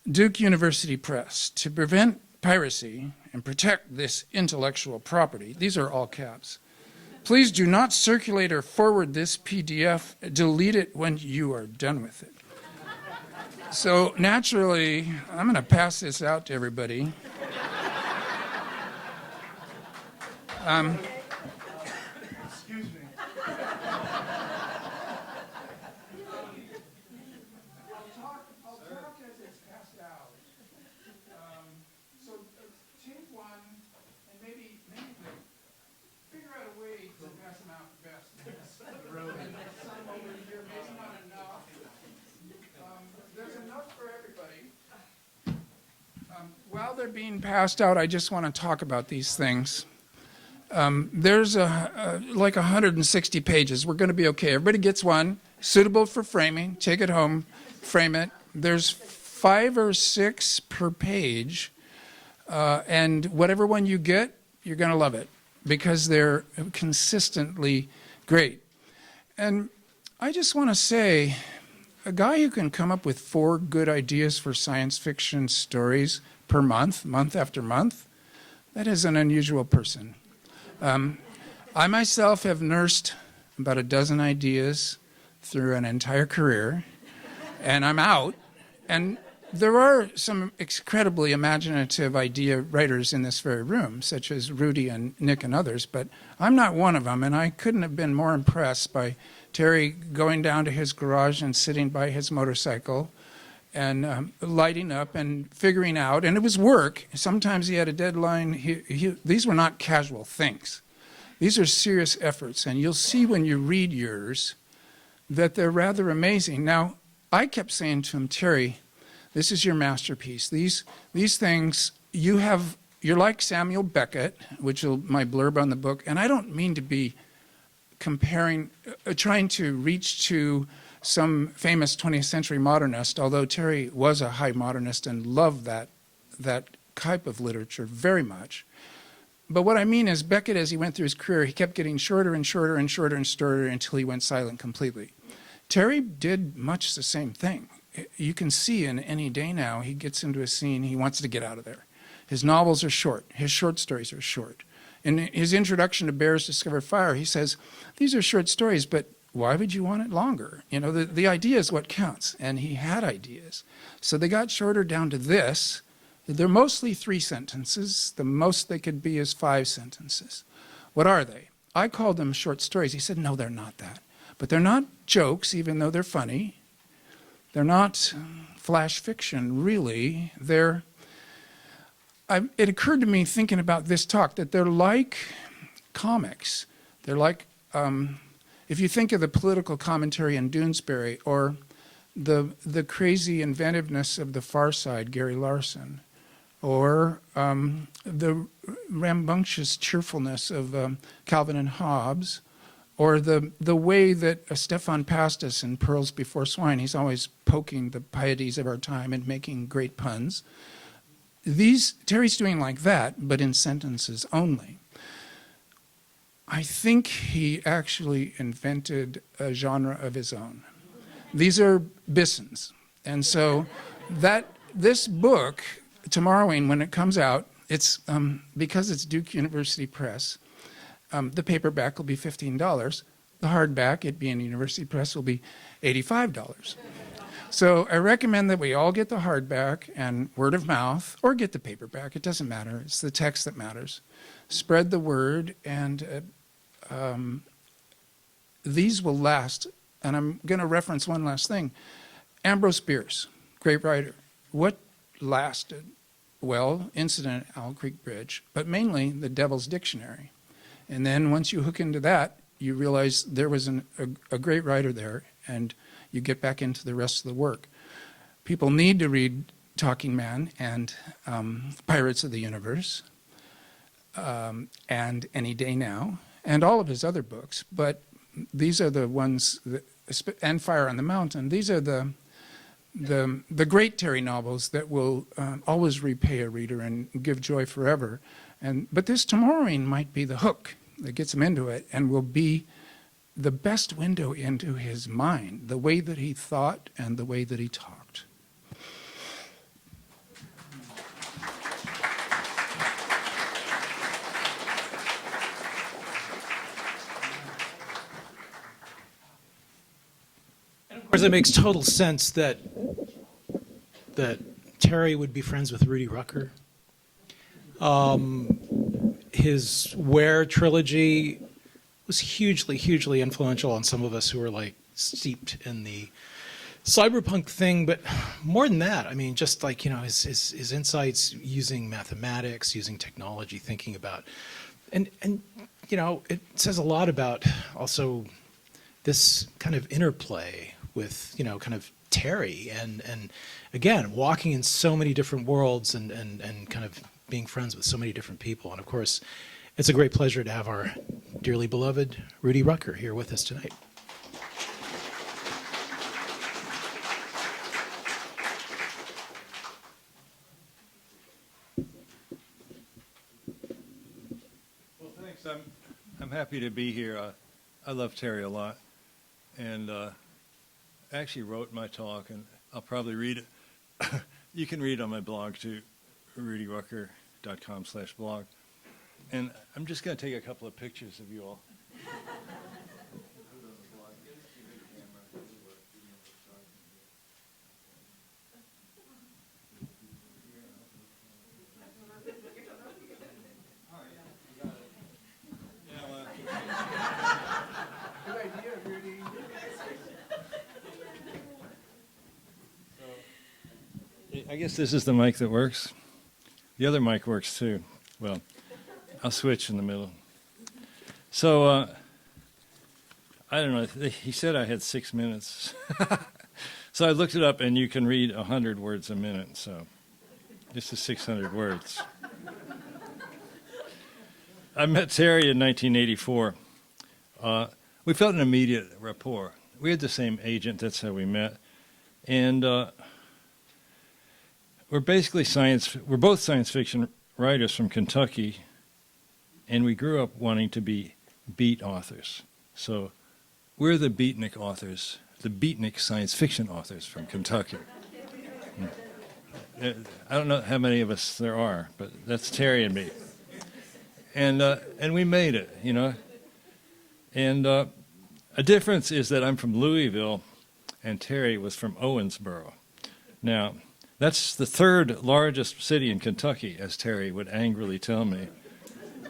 Speaker 8: Duke University Press, to prevent piracy and protect this intellectual property, these are all caps, please do not circulate or forward this PDF. Delete it when you are done with it. So naturally, I'm going to pass this out to everybody. Excuse me. I'll talk as it's passed out. So take one and maybe figure out a way to pass them out best. And some over here, maybe not enough. There's enough for everybody. While they're being passed out, I just want to talk about these things. There's like 160 pages. We're going to be okay. Everybody gets one, suitable for framing. Take it home, frame it. There's 5 or 6 per page, and whatever one you get, you're going to love it because they're consistently great. And I just want to say, a guy who can come up with 4 good ideas for science fiction stories per month, month after month, that is an unusual person. I myself have nursed about a dozen ideas through an entire career, and I'm out. And there are some incredibly imaginative idea writers in this very room, such as Rudy and Nick and others, but I'm not one of them, and I couldn't have been more impressed by Terry going down to his garage and sitting by his motorcycle and lighting up and figuring out, and it was work. Sometimes he had a deadline. These were not casual things. These are serious efforts, and you'll see when you read yours that they're rather amazing. Now, I kept saying to him, Terry, this is your masterpiece. These things, you're like Samuel Beckett, which is my blurb on the book, and I don't mean to be comparing, trying to reach to some famous 20th century modernist, although Terry was a high modernist and loved that type of literature very much. But what I mean is Beckett, as he went through his career, he kept getting shorter and shorter and shorter and shorter until he went silent completely. Terry did much the same thing. You can see in any day now, he gets into a scene, he wants to get out of there. His novels are short. His short stories are short. In his introduction to Bears Discover Fire, he says, these are short stories, but why would you want it longer? You know, the idea is what counts, and he had ideas. So they got shorter down to this. They're mostly 3 sentences. The most they could be is 5 sentences. What are they? I called them short stories. He said, no, they're not that. But they're not jokes, even though they're funny. They're not flash fiction, really. It occurred to me thinking about this talk that they're like comics. They're like, if you think of the political commentary in Doonesbury, or the crazy inventiveness of The Far Side, Gary Larson, or the rambunctious cheerfulness of Calvin and Hobbes, or the way that Stefan Pastis in Pearls Before Swine, he's always poking the pieties of our time and making great puns. Terry's doing like that, but in sentences only. I think he actually invented a genre of his own. These are Bissons. And so this book, Tomorrowing, when it comes out, it's because it's Duke University Press, the paperback will be $15. The hardback, it being University Press, will be $85. So I recommend that we all get the hardback and word of mouth, or get the paperback. It doesn't matter. It's the text that matters. Spread the word, and these will last. And I'm going to reference one last thing. Ambrose Bierce, great writer. What lasted? Well, Incident at Owl Creek Bridge, but mainly The Devil's Dictionary. And then once you hook into that, you realize there was a great writer there, and you get back into the rest of the work. People need to read Talking Man and Pirates of the Universe and Any Day Now, and all of his other books, but these are the ones, and Fire on the Mountain. These are the great Terry novels that will always repay a reader and give joy forever. But this Tomorrowing might be the hook that gets him into it, and will be the best window into his mind, the way that he thought and the way that he talked.
Speaker 1: Of course, it makes total sense that Terry would be friends with Rudy Rucker. His Where trilogy was hugely influential on some of us who were like steeped in the cyberpunk thing. But more than that, I mean, just like, you know, his insights using mathematics, using technology, thinking about, and you know, it says a lot about also this kind of interplay with, you know, kind of Terry and again, walking in so many different worlds and kind of being friends with so many different people. And of course, it's a great pleasure to have our dearly beloved Rudy Rucker here with us tonight.
Speaker 9: Well, thanks. I'm happy to be here. I love Terry a lot, and I actually wrote my talk, and I'll probably read it. You can read on my blog too, rudyrucker.com/blog. And I'm just going to take a couple of pictures of you all. I guess this is the mic that works. The other mic works too. Well, I'll switch in the middle. So, I don't know. He said I had 6 minutes. So I looked it up, and you can read 100 words a minute. So this is 600 words. I met Terry in 1984. We felt an immediate rapport. We had the same agent. That's how we met. And we're both science fiction writers from Kentucky, and we grew up wanting to be beat authors. So we're the beatnik authors, the beatnik science fiction authors from Kentucky. I don't know how many of us there are, but that's Terry and me. And we made it, you know. And a difference is that I'm from Louisville, and Terry was from Owensboro. Now, that's the third largest city in Kentucky, as Terry would angrily tell me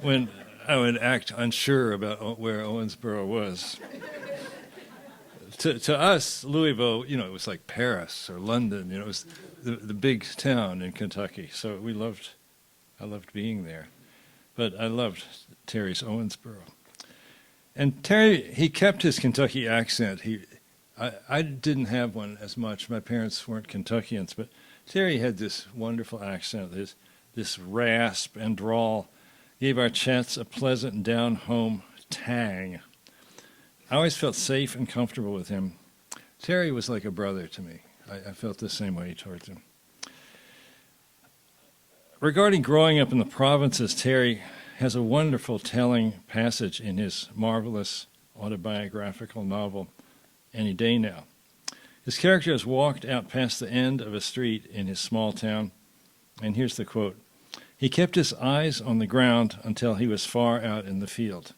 Speaker 9: when I would act unsure about where Owensboro was. To us, Louisville, it was like Paris or London. It was the big town in Kentucky. So I loved being there. But I loved Terry's Owensboro. And Terry, he kept his Kentucky accent. I didn't have one as much. My parents weren't Kentuckians, but Terry had this wonderful accent. This rasp and drawl gave our chats a pleasant down-home tang. I always felt safe and comfortable with him. Terry was like a brother to me. I felt the same way towards him. Regarding growing up in the provinces, Terry has a wonderful telling passage in his marvelous autobiographical novel, Any Day Now. His character has walked out past the end of a street in his small town, and here's the quote. He kept his eyes on the ground until he was far out in the field.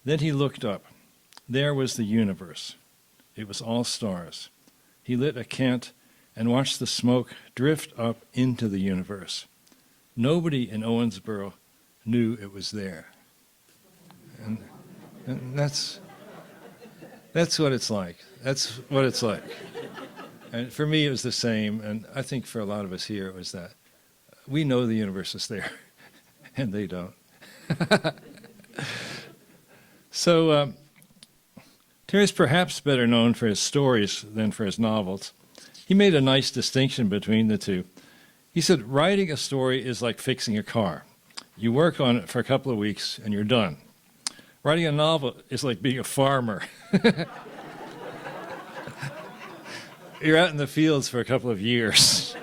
Speaker 9: Then he looked up. There was the universe. It was all stars. He lit a cant and watched the smoke drift up into the universe. Nobody in Owensboro knew it was there. And that's what it's like. That's what it's like. And for me, it was the same. And I think for a lot of us here, it was that. We know the universe is there, and they don't. So Terry's perhaps better known for his stories than for his novels. He made a nice distinction between the two. He said, writing a story is like fixing a car. You work on it for a couple of weeks, and you're done. Writing a novel is like being a farmer. You're out in the fields for a couple of years.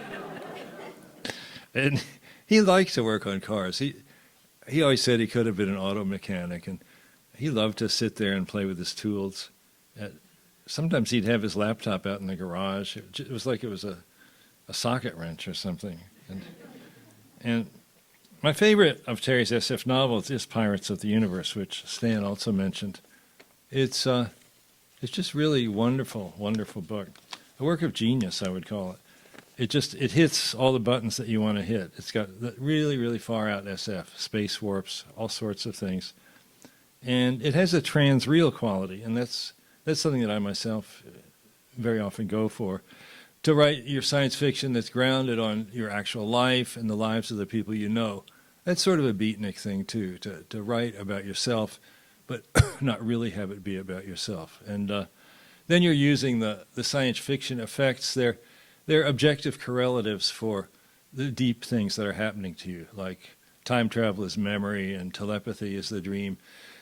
Speaker 9: And he liked to work on cars. He always said he could have been an auto mechanic, and he loved to sit there and play with his tools. Sometimes he'd have his laptop out in the garage. It was like it was a socket wrench or something. And my favorite of Terry's SF novels is Pirates of the Universe, which Stan also mentioned. It's just really wonderful, wonderful book. A work of genius, I would call it. It hits all the buttons that you want to hit. It's got the really, really far out SF, space warps, all sorts of things. And it has a trans-real quality, and that's something that I myself very often go for. To write your science fiction that's grounded on your actual life and the lives of the people you know. That's sort of a beatnik thing, too, to write about yourself, but not really have it be about yourself. And then you're using the science fiction effects. They're objective correlatives for the deep things that are happening to you, like time travel is memory and telepathy is the dream.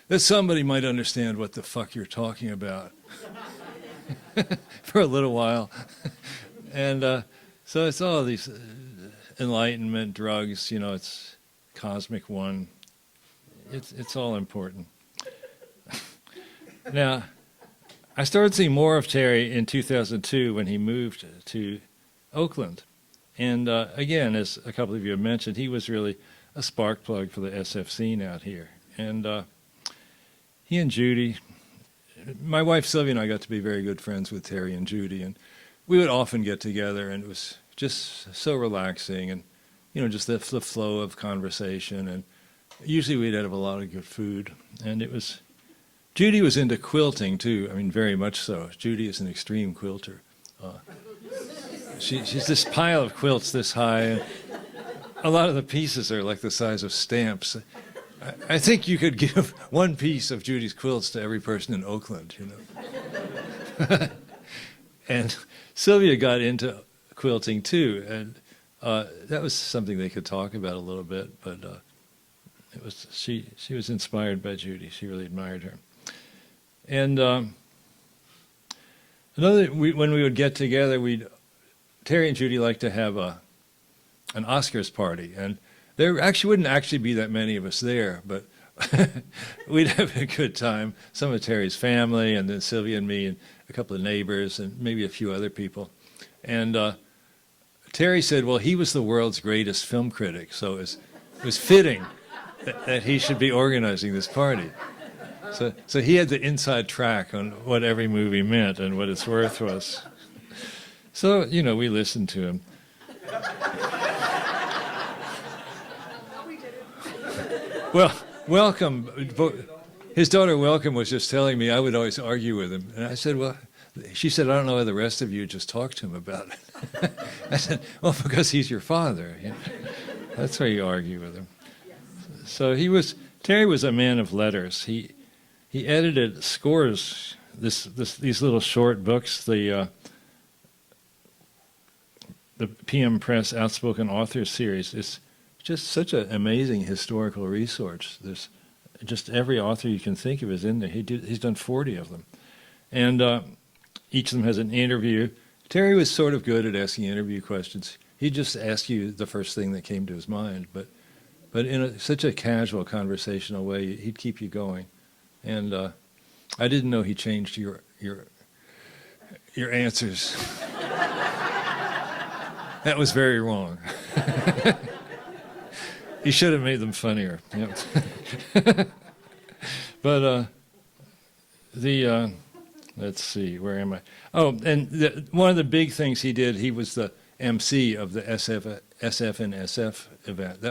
Speaker 9: That somebody might understand what the fuck you're talking about for a little while. And so it's all these enlightenment drugs, it's cosmic one. It's all important. Now, I started seeing more of Terry in 2002 when he moved to Oakland. And again, as a couple of you have mentioned, he was really a spark plug for the SF scene out here. And he and Judy, my wife Sylvia and I got to be very good friends with Terry and Judy, and we would often get together, and it was just so relaxing, and just the flow of conversation, and usually we'd have a lot of good food. And Judy was into quilting too. I mean, very much so. Judy is an extreme quilter. She's this pile of quilts this high, and a lot of the pieces are like the size of stamps. I think you could give one piece of Judy's quilts to every person in Oakland, And Sylvia got into quilting too, and that was something they could talk about a little bit. But she was inspired by Judy. She really admired her. And when we would get together, Terry and Judy liked to have an Oscars party, and there wouldn't actually be that many of us there, but we'd have a good time. Some of Terry's family, and then Sylvia and me, and a couple of neighbors, and maybe a few other people. And Terry said, well, he was the world's greatest film critic, so it was fitting that he should be organizing this party. So he had the inside track on what every movie meant and what its worth was. So, we listened to him. Well, Welcome, his daughter Welcome was just telling me I would always argue with him. And I said, well, she said, I don't know why the rest of you just talk to him about it. I said, well, because he's your father. You know? That's why you argue with him. So Terry was a man of letters. He edited scores, these little short books, the PM Press Outspoken Authors series. It's just such an amazing historical resource. There's just every author you can think of is in there. He's done 40 of them. And each of them has an interview. Terry was sort of good at asking interview questions. He'd just ask you the first thing that came to his mind, but in such a casual, conversational way, he'd keep you going. And I didn't know he changed your answers. That was very wrong. He should have made them funnier. Yep. But let's see, where am I? Oh, and one of the big things he did, he was the MC of the SF and SF event.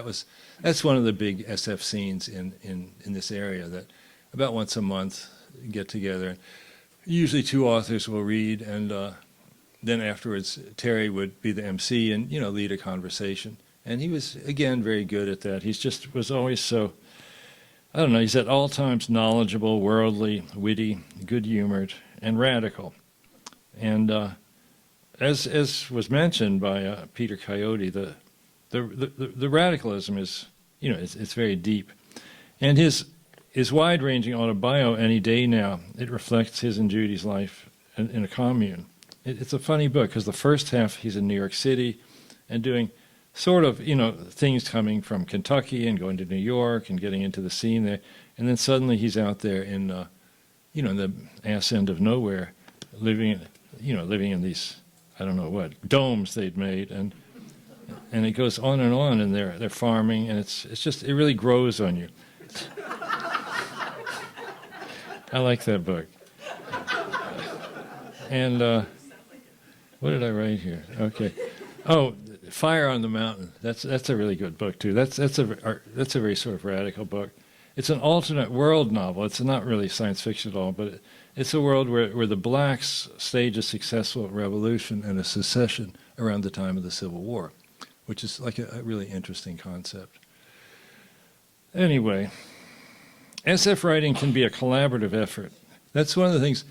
Speaker 9: That's one of the big SF scenes in this area, that about once a month get together. Usually 2 authors will read, and then afterwards Terry would be the MC and lead a conversation. And he was, again, very good at that. Was always so, I don't know, he's at all times knowledgeable, worldly, witty, good-humored, and radical. And as was mentioned by Peter Coyote, the radicalism is, it's very deep. And his wide-ranging autobio, Any Day Now, it reflects his and Judy's life in a commune. It's a funny book because the first half he's in New York City and doing sort of, things coming from Kentucky and going to New York and getting into the scene there. And then suddenly he's out there in, in the ass end of nowhere, living in these, I don't know what, domes they'd made. And it goes on, and they're farming, and it really grows on you. I like that book. And what did I write here? Okay. Oh, Fire on the Mountain. That's a really good book too. That's a very sort of radical book. It's an alternate world novel. It's not really science fiction at all, but it's a world where the blacks stage a successful revolution and a secession around the time of the Civil War, which is like a really interesting concept. Anyway, SF writing can be a collaborative effort. That's one of the things.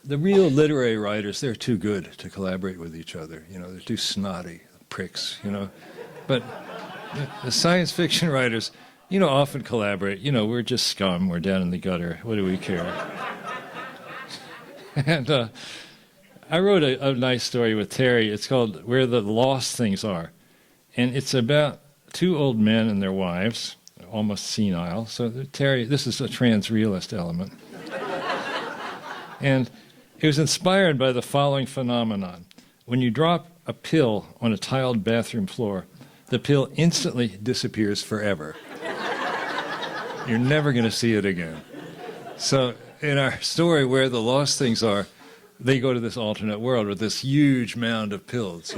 Speaker 9: The real literary writers, they're too good to collaborate with each other. They're too snotty pricks, But the science fiction writers, often collaborate. We're just scum. We're down in the gutter. What do we care? And I wrote a nice story with Terry. It's called Where the Lost Things Are. And it's about 2 old men and their wives, almost senile. So Terry, this is a trans-realist element. And it was inspired by the following phenomenon. When you drop a pill on a tiled bathroom floor, the pill instantly disappears forever. You're never going to see it again. So in our story, Where the Lost Things Are, they go to this alternate world with this huge mound of pills,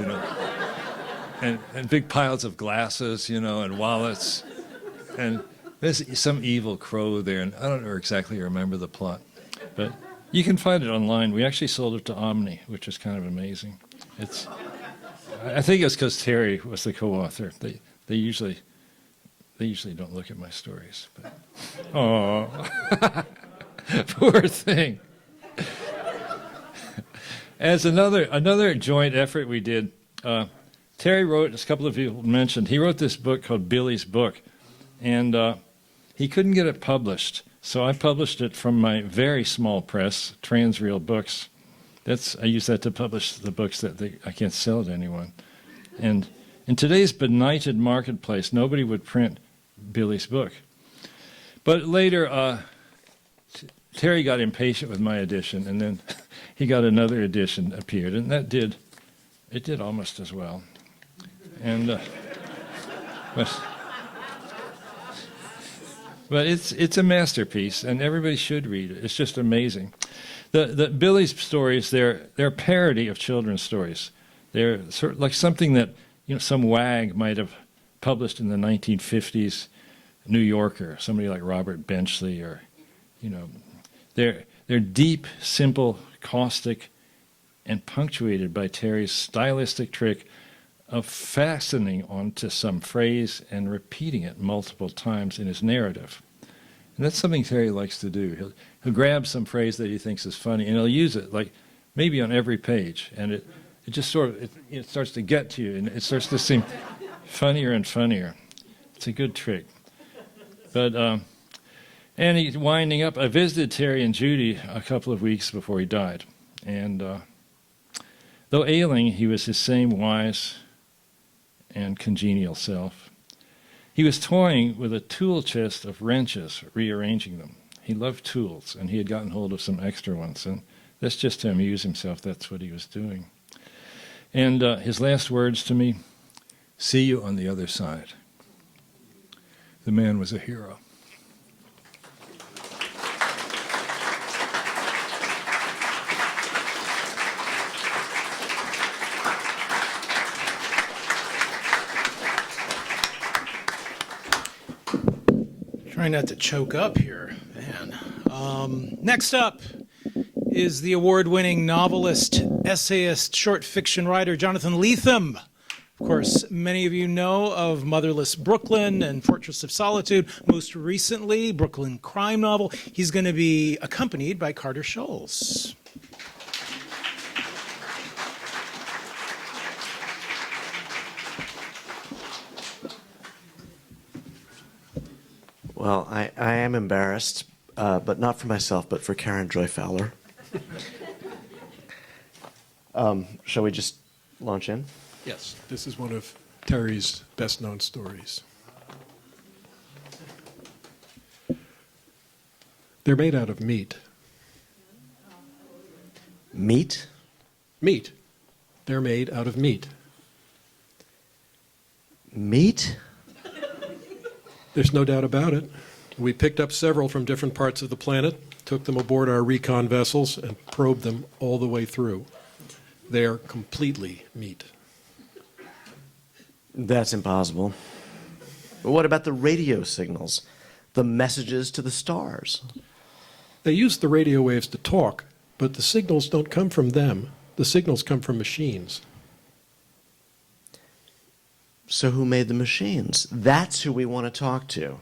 Speaker 9: and big piles of glasses, and wallets. And there's some evil crow there, and I don't exactly remember the plot. But you can find it online. We actually sold it to Omni, which is kind of amazing. I think it's because Terry was the co-author. They usually don't look at my stories. But, oh, poor thing. As another joint effort we did, Terry wrote, as a couple of people mentioned, he wrote this book called Billy's Book, and he couldn't get it published. So I published it from my very small press, Transreal Books. I use that to publish the books that I can't sell to anyone. And in today's benighted marketplace, nobody would print Billy's book. But later, Terry got impatient with my edition, and then he got another edition appeared, and it did almost as well. And but it's a masterpiece, and everybody should read it. It's just amazing. The Billy's stories, they're a parody of children's stories. They're sort of like something that some wag might have published in the 1950s, New Yorker, somebody like Robert Benchley, or, they're deep, simple, caustic, and punctuated by Terry's stylistic trick of fastening onto some phrase and repeating it multiple times in his narrative. And that's something Terry likes to do. He'll grab some phrase that he thinks is funny, and he'll use it, like maybe on every page, and it just sort of it starts to get to you, and it starts to seem funnier and funnier. It's a good trick. But and he's winding up. I visited Terry and Judy a couple of weeks before he died, and though ailing, he was his same wise and congenial self. He was toying with a tool chest of wrenches, rearranging them. He loved tools, and he had gotten hold of some extra ones, and that's just to amuse himself. That's what he was doing. And his last words to me, "See you on the other side." The man was a hero.
Speaker 1: Trying not to choke up here, man. Next up is the award-winning novelist, essayist, short fiction writer Jonathan Lethem. Of course, many of you know of Motherless Brooklyn and Fortress of Solitude. Most recently, Brooklyn crime novel. He's going to be accompanied by Carter Scholz.
Speaker 10: Well, I am embarrassed, but not for myself, but for Karen Joy Fowler. Shall we just launch in?
Speaker 7: Yes, this is one of Terry's best-known stories. They're made out of meat.
Speaker 10: Meat?
Speaker 7: Meat. They're made out of meat.
Speaker 10: Meat?
Speaker 7: There's no doubt about it. We picked up several from different parts of the planet, took them aboard our recon vessels, and probed them all the way through. They're completely meat.
Speaker 10: That's impossible. But what about the radio signals? The messages to the stars?
Speaker 7: They use the radio waves to talk, but the signals don't come from them. The signals come from machines.
Speaker 10: So who made the machines? That's who we want to talk to.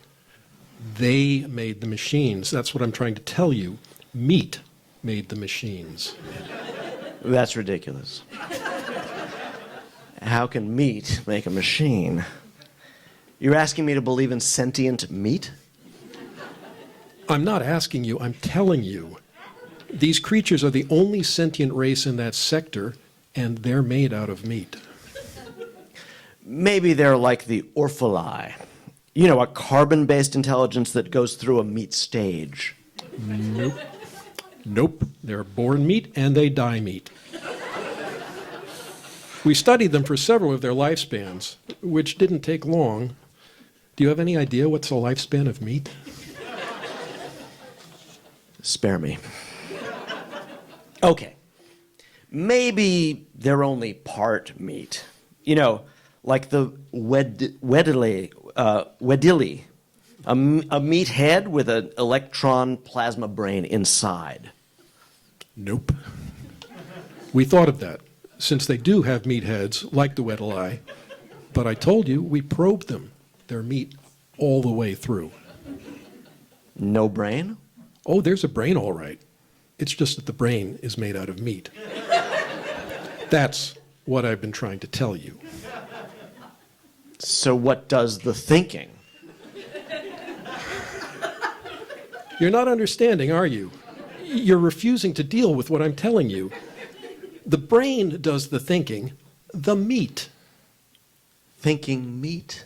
Speaker 7: They made the machines. That's what I'm trying to tell you. Meat made the machines.
Speaker 10: That's ridiculous. How can meat make a machine? You're asking me to believe in sentient meat?
Speaker 7: I'm not asking you, I'm telling you. These creatures are the only sentient race in that sector, and they're made out of meat.
Speaker 10: Maybe they're like the Orphalai. You know, a carbon-based intelligence that goes through a meat stage.
Speaker 7: Nope. Nope. They're born meat and they die meat. We studied them for several of their lifespans, which didn't take long. Do you have any idea what's the lifespan of meat?
Speaker 10: Spare me. Okay. Maybe they're only part meat. You know, like the Wedili, a meat head with an electron plasma brain inside.
Speaker 7: Nope. We thought of that, since they do have meat heads, like the Wedili. But I told you, we probed them. They're meat all the way through.
Speaker 10: No brain?
Speaker 7: Oh, there's a brain, all right. It's just that the brain is made out of meat. That's what I've been trying to tell you.
Speaker 10: So what does the thinking?
Speaker 7: You're not understanding, are you? You're refusing to deal with what I'm telling you. The brain does the thinking, the meat.
Speaker 10: Thinking meat?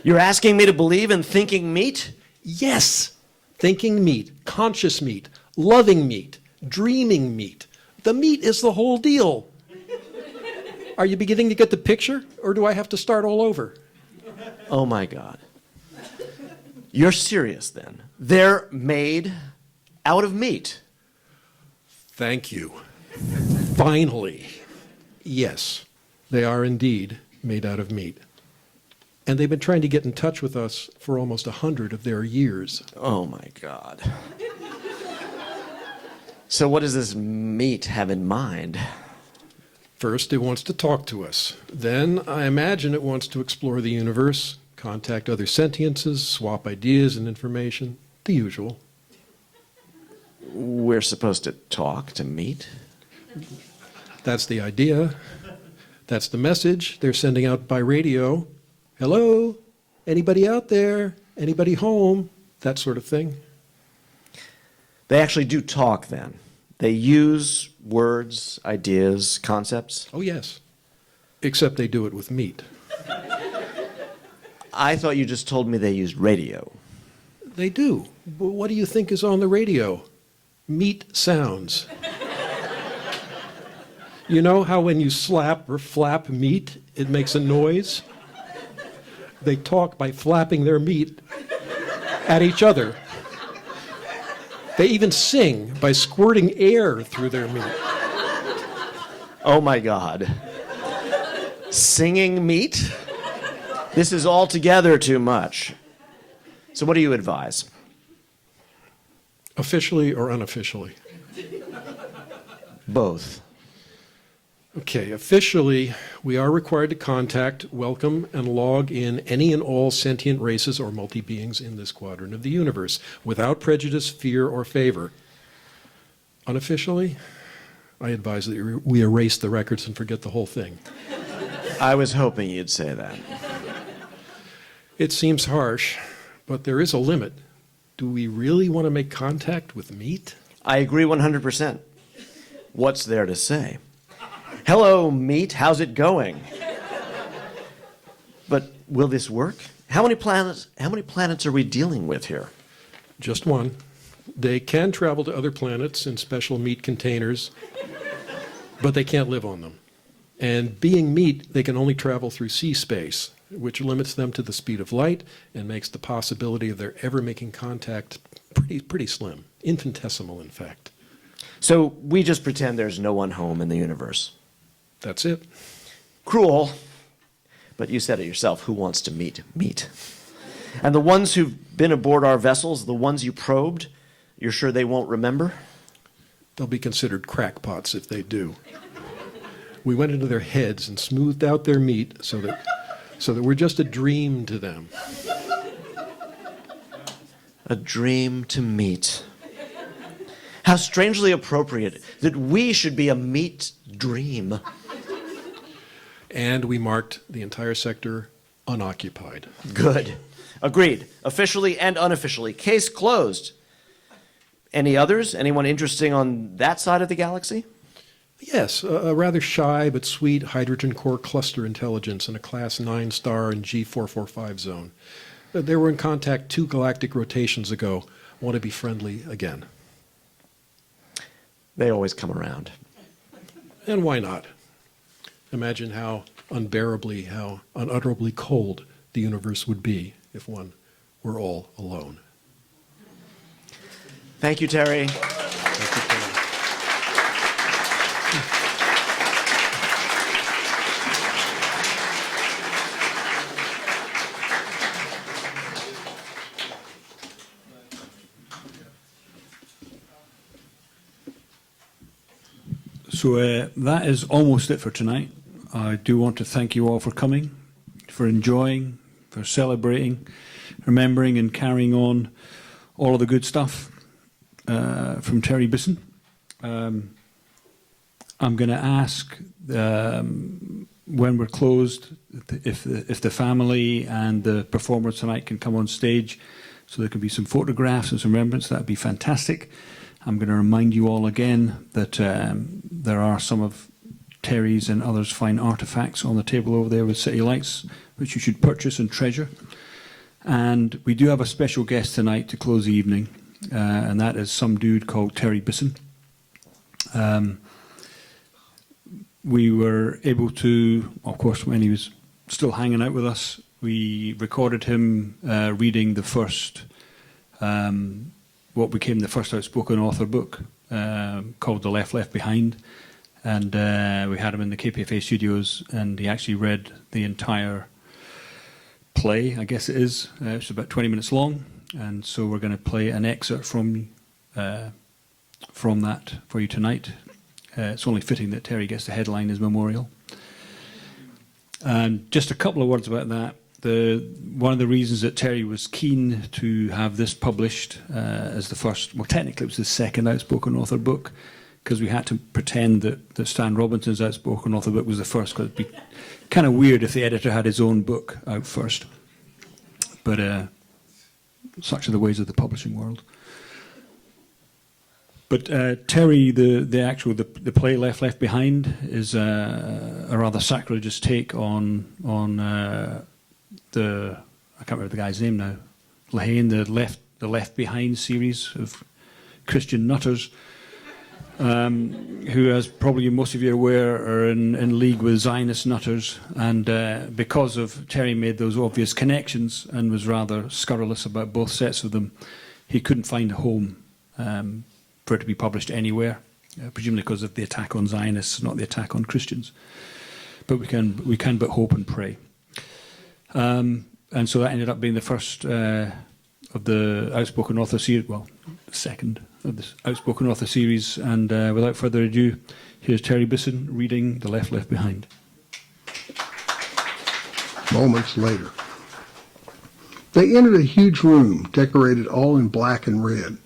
Speaker 10: You're asking me to believe in thinking meat?
Speaker 7: Yes, thinking meat, conscious meat, loving meat, dreaming meat. The meat is the whole deal. Are you beginning to get the picture, or do I have to start all over?
Speaker 10: Oh my God. You're serious then? They're made out of meat.
Speaker 7: Thank you. Finally. Yes, they are indeed made out of meat. And they've been trying to get in touch with us for almost 100 of their years.
Speaker 10: Oh, my God. So what does this meat have in mind?
Speaker 7: First, it wants to talk to us. Then, I imagine it wants to explore the universe, contact other sentiences, swap ideas and information. The usual.
Speaker 10: We're supposed to talk to meat?
Speaker 7: That's the idea. That's the message they're sending out by radio. Hello? Anybody out there? Anybody home? That sort of thing.
Speaker 10: They actually do talk then. They use words, ideas, concepts.
Speaker 7: Oh, yes. Except they do it with meat.
Speaker 10: I thought you just told me they used radio.
Speaker 7: They do. But what do you think is on the radio? Meat sounds. You know how when you slap or flap meat, it makes a noise? They talk by flapping their meat at each other. They even sing by squirting air through their meat.
Speaker 10: Oh my God. Singing meat? This is altogether too much. So what do you advise?
Speaker 7: Officially or unofficially?
Speaker 10: Both.
Speaker 7: Okay, officially, we are required to contact, welcome, and log in any and all sentient races or multi-beings in this quadrant of the universe, without prejudice, fear, or favor. Unofficially, I advise that we erase the records and forget the whole thing.
Speaker 10: I was hoping you'd say that.
Speaker 7: It seems harsh, but there is a limit. Do we really want to make contact with meat?
Speaker 10: I agree 100%. What's there to say? Hello, meat. How's it going? But will this work? How many planets are we dealing with here?
Speaker 7: Just one. They can travel to other planets in special meat containers, but they can't live on them. And being meat, they can only travel through sea space, which limits them to the speed of light and makes the possibility of their ever making contact pretty slim, infinitesimal, in fact.
Speaker 10: So we just pretend there's no one home in the universe.
Speaker 7: That's it.
Speaker 10: Cruel. But you said it yourself, who wants to meet meat? And the ones who've been aboard our vessels, the ones you probed, you're sure they won't remember?
Speaker 7: They'll be considered crackpots if they do. We went into their heads and smoothed out their meat so that we're just a dream to them.
Speaker 10: A dream to meet. How strangely appropriate that we should be a meat dream.
Speaker 7: And we marked the entire sector unoccupied.
Speaker 10: Good. Agreed. Officially and unofficially. Case closed. Any others? Anyone interesting on that side of the galaxy?
Speaker 7: Yes, a rather shy but sweet hydrogen core cluster intelligence in a class 9-star and G445 zone. They were in contact 2 galactic rotations ago. Want to be friendly again.
Speaker 10: They always come around.
Speaker 7: And why not? Imagine how unbearably, how unutterably cold the universe would be if one were all alone.
Speaker 10: Thank you, Terry.
Speaker 7: Thank you, Terry.
Speaker 2: So that is almost it for tonight. I do want to thank you all for coming, for enjoying, for celebrating, remembering and carrying on all of the good stuff from Terry Bisson. I'm going to ask when we're closed if the family and the performer tonight can come on stage so there can be some photographs and some remembrance. That would be fantastic. I'm going to remind you all again that there are some of Terry's and others' fine artifacts on the table over there with city lights, which you should purchase and treasure. And we do have a special guest tonight to close the evening, and that is some dude called Terry Bisson. We were able to, of course, when he was still hanging out with us, we recorded him reading the first what became the first Outspoken Author book called The Left Behind. And we had him in the KPFA studios, and he actually read the entire play, I guess it is. It's about 20 minutes long, and so we're going to play an excerpt from that for you tonight. It's only fitting that Terry gets to headline his memorial. And just a couple of words about that. One of the reasons that Terry was keen to have this published as the first, well, technically it was the second Outspoken Author book, because we had to pretend that Stan Robinson's Outspoken Author book was the first, because it'd be kind of weird if the editor had his own book out first. But such are the ways of the publishing world. But Terry, the play Left Behind is a rather sacrilegious take on the, I can't remember the guy's name now, Lehane, the Left Behind series of Christian nutters, who, as probably most of you are aware, are in league with Zionist nutters. And because of Terry made those obvious connections and was rather scurrilous about both sets of them, he couldn't find a home for it to be published anywhere, presumably because of the attack on Zionists, not the attack on Christians. But we can but hope and pray. And so that ended up being the first of the Outspoken Author series, well, the second of the Outspoken Author series. And without further ado, here's Terry Bisson reading The Left Behind.
Speaker 11: Moments later, they entered a huge room decorated all in black and red.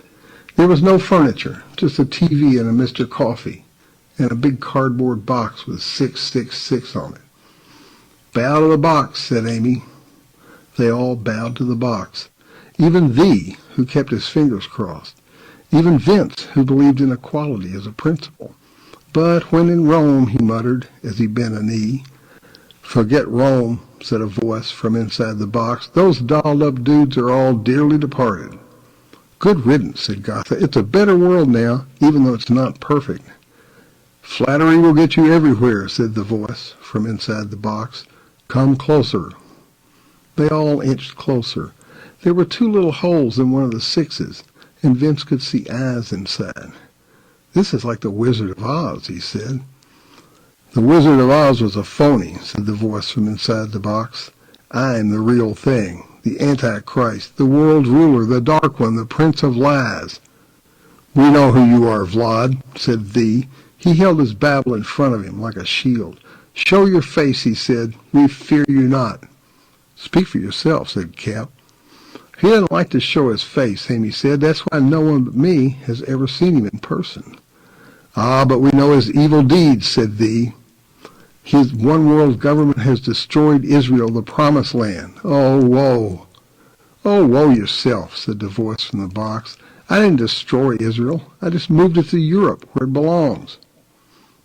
Speaker 11: There was no furniture, just a TV and a Mr. Coffee, and a big cardboard box with 666 on it. "Bow to the box," said Amy. They all bowed to the box. Even thee, who kept his fingers crossed. Even Vince, who believed in equality as a principle. "But when in Rome," he muttered as he bent a knee. "Forget Rome," said a voice from inside the box. "Those dolled-up dudes are all dearly departed." "Good riddance," said Gotha. "It's a better world now, even though it's not perfect." "Flattery will get you everywhere," said the voice from inside the box. "Come closer." They all inched closer. There were two little holes in one of the sixes, and Vince could see eyes inside. "This is like the Wizard of Oz," he said. "The Wizard of Oz was a phony," said the voice from inside the box. "I'm the real thing, the Antichrist, the world ruler, the Dark One, the Prince of Lies." "We know who you are, Vlad," said thee. He held his Bible in front of him like a shield. "Show your face," he said. "We fear you not." "Speak for yourself," said Cap. "He doesn't like to show his face," Amy said. "That's why no one but me has ever seen him in person." "Ah, but we know his evil deeds," said thee. "His one-world government has destroyed Israel, the promised land. Oh, woe." "Oh, woe yourself," said the voice from the box. "I didn't destroy Israel. I just moved it to Europe, where it belongs."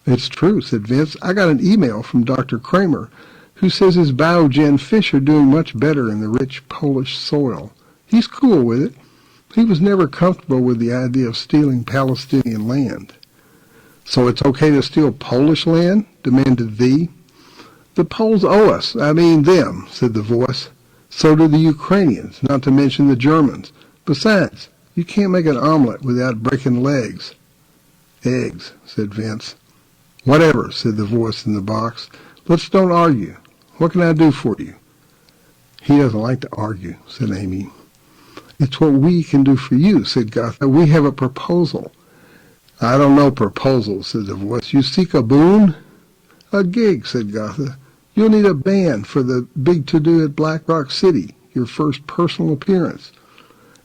Speaker 11: "It's true," said Vince. "I got an email from Dr. Kramer, who says his biogen fish are doing much better in the rich Polish soil. He's cool with it. He was never comfortable with the idea of stealing Palestinian land." "So it's okay to steal Polish land?" demanded thee. "The Poles owe us, them," said the voice. "So do the Ukrainians, not to mention the Germans. Besides, you can't make an omelet without breaking legs." "Eggs," said Vince. "Whatever," said the voice in the box. "Let's don't argue. What can I do for you?" "He doesn't like to argue," said Amy. "It's what we can do for you," said Gotha. "We have a proposal." "I don't know proposals," said the voice. "You seek a boon?" "A gig," said Gotha. "You'll need a band for the big to-do at Black Rock City, your first personal appearance."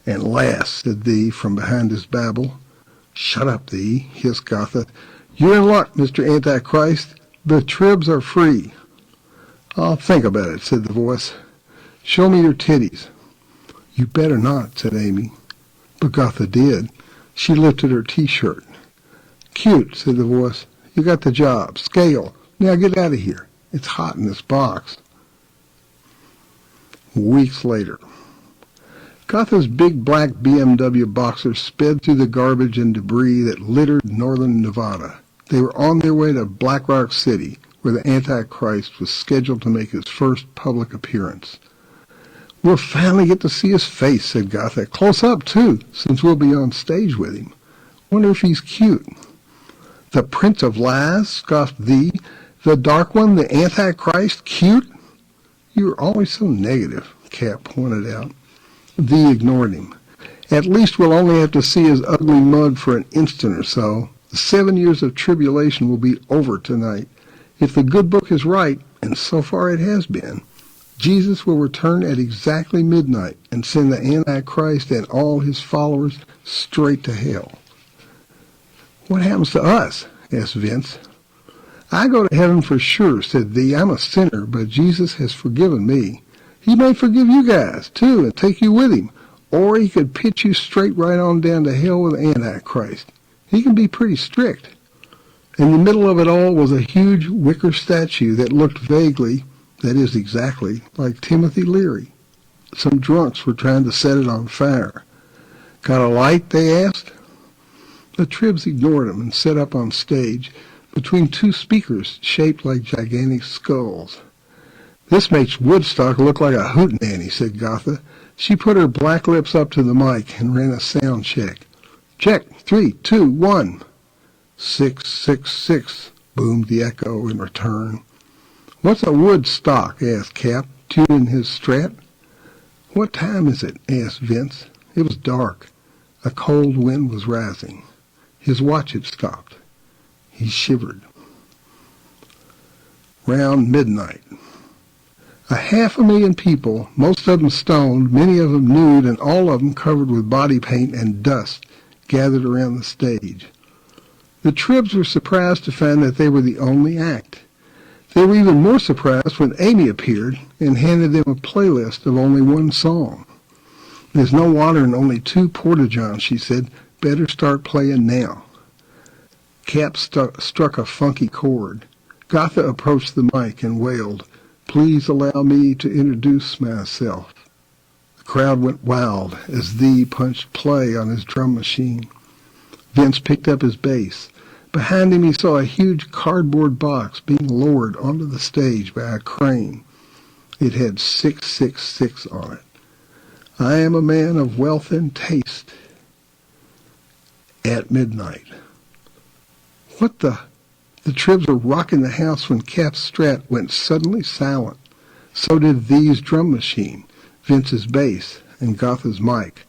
Speaker 11: "And last," said thee from behind his Bible. "Shut up, thee," hissed Gotha. "You're in luck, Mr. Antichrist. The tribs are free." "I'll think about it," said the voice. "Show me your titties." "You better not," said Amy. But Gotha did. She lifted her T-shirt. "Cute," said the voice. "You got the job. Scale. Now get out of here. It's hot in this box." Weeks later, Gotha's big black BMW Boxer sped through the garbage and debris that littered northern Nevada. They were on their way to Black Rock City, where the Antichrist was scheduled to make his first public appearance. "We'll finally get to see his face," said Gotha. "Close up, too, since we'll be on stage with him. Wonder if he's cute." "The Prince of Lies," scoffed thee. "The Dark One, the Antichrist, cute? You are always so negative," Cap pointed out. Thee ignored him. At least we'll only have to see his ugly mug for an instant or so. The 7 years of tribulation will be over tonight. If the good book is right, and so far it has been, Jesus will return at exactly midnight and send the Antichrist and all his followers straight to hell. What happens to us? Asked Vince. I go to heaven for sure, said Thee. I'm a sinner, but Jesus has forgiven me. He may forgive you guys, too, and take you with him. Or he could pitch you straight right on down to hell with the Antichrist. He can be pretty strict. In the middle of it all was a huge wicker statue that looked vaguely, that is exactly, like Timothy Leary. Some drunks were trying to set it on fire. Got a light, they asked. The Tribs ignored him and set up on stage between two speakers shaped like gigantic skulls. This makes Woodstock look like a hootenanny, said Gotha. She put her black lips up to the mic and ran a sound check. Check, 3, 2, 1. 666, boomed the echo in return. What's a Woodstock? Asked Cap, tuning his Strat. What time is it? Asked Vince. It was dark. A cold wind was rising. His watch had stopped. He shivered. Round midnight. 500,000 people, most of them stoned, many of them nude, and all of them covered with body paint and dust, gathered around the stage. The Tribs were surprised to find that they were the only act. They were even more surprised when Amy appeared and handed them a playlist of only one song. There's no water and only 2 porta-johns, she said. Better start playing now. Cap struck a funky chord. Gotha approached the mic and wailed, Please allow me to introduce myself. The crowd went wild as Thee punched play on his drum machine. Vince picked up his bass. Behind him he saw a huge cardboard box being lowered onto the stage by a crane. It had 666 on it. I am a man of wealth and taste. At midnight. What the? The Tribs were rocking the house when Cap's Strat went suddenly silent. So did Thee's drum machine, Vince's bass, and Gotha's mic.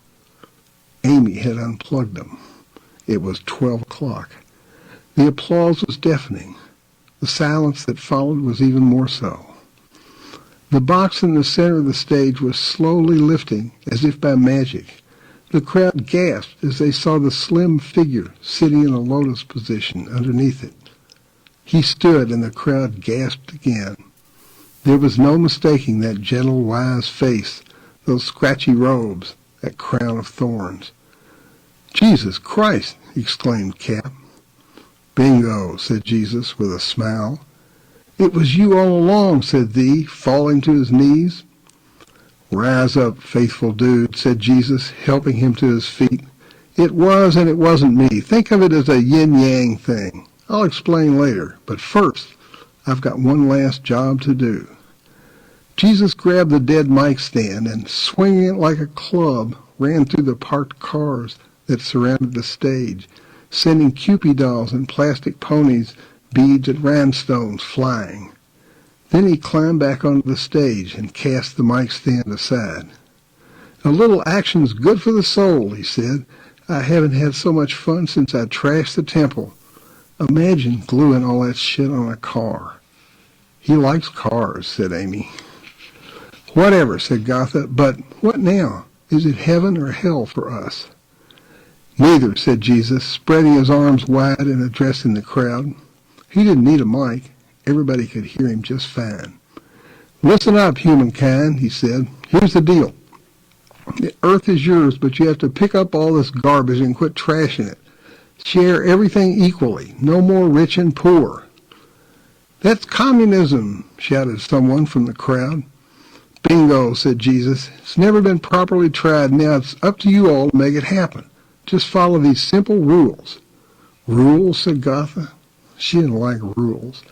Speaker 11: Amy had unplugged them. It was 12 o'clock. The applause was deafening. The silence that followed was even more so. The box in the center of the stage was slowly lifting as if by magic. The crowd gasped as they saw the slim figure sitting in a lotus position underneath it. He stood and the crowd gasped again. There was no mistaking that gentle, wise face, those scratchy robes, that crown of thorns. Jesus Christ! Exclaimed Cap. Bingo, said Jesus with a smile. It was you all along, said Thee, falling to his knees. Rise up, faithful dude, said Jesus, helping him to his feet. It was and it wasn't me. Think of it as a yin-yang thing. I'll explain later, but first, I've got one last job to do. Jesus grabbed the dead mic stand and, swinging it like a club, ran through the parked cars that surrounded the stage, sending Cupid dolls and plastic ponies, beads and rhinestones flying. Then he climbed back onto the stage and cast the mic stand aside. A little action's good for the soul, he said. I haven't had so much fun since I trashed the temple. Imagine gluing all that shit on a car. He likes cars, said Amy. Whatever, said Gotha, but what now? Is it heaven or hell for us? Neither, said Jesus, spreading his arms wide and addressing the crowd. He didn't need a mic. Everybody could hear him just fine. Listen up, humankind, he said. Here's the deal. The earth is yours, but you have to pick up all this garbage and quit trashing it. Share everything equally. No more rich and poor. That's communism, shouted someone from the crowd. Bingo, said Jesus. It's never been properly tried. Now it's up to you all to make it happen. Just follow these simple rules. Rules, said Gotha. She didn't like rules.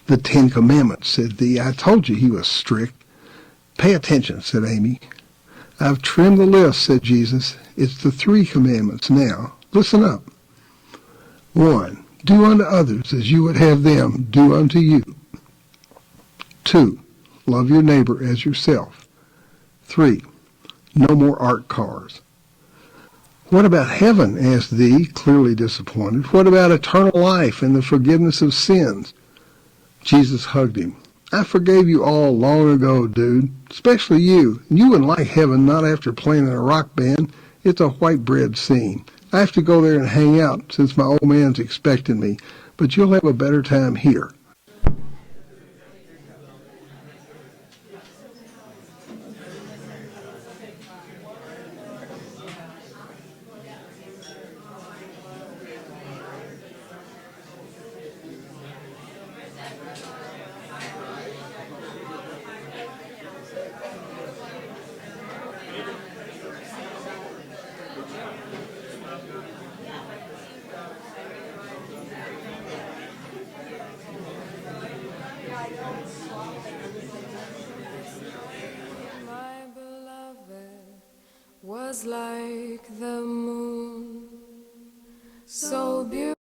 Speaker 11: The 10 Commandments, said Thee. I told you he was strict. Pay attention, said Amy. I've trimmed the list, said Jesus. It's the 3 commandments now. Listen up. 1. Do unto others as you would have them do unto you. 2. Love your neighbor as yourself. 3. No more art cars. What about heaven? Asked Thee, clearly disappointed. What about eternal life and the forgiveness of sins? Jesus hugged him. I forgave you all long ago, dude. Especially you. You wouldn't like heaven not after playing in a rock band. It's a white bread scene. I have to go there and hang out since my old man's expecting me. But you'll have a better time here.
Speaker 12: Was like the moon, so beautiful.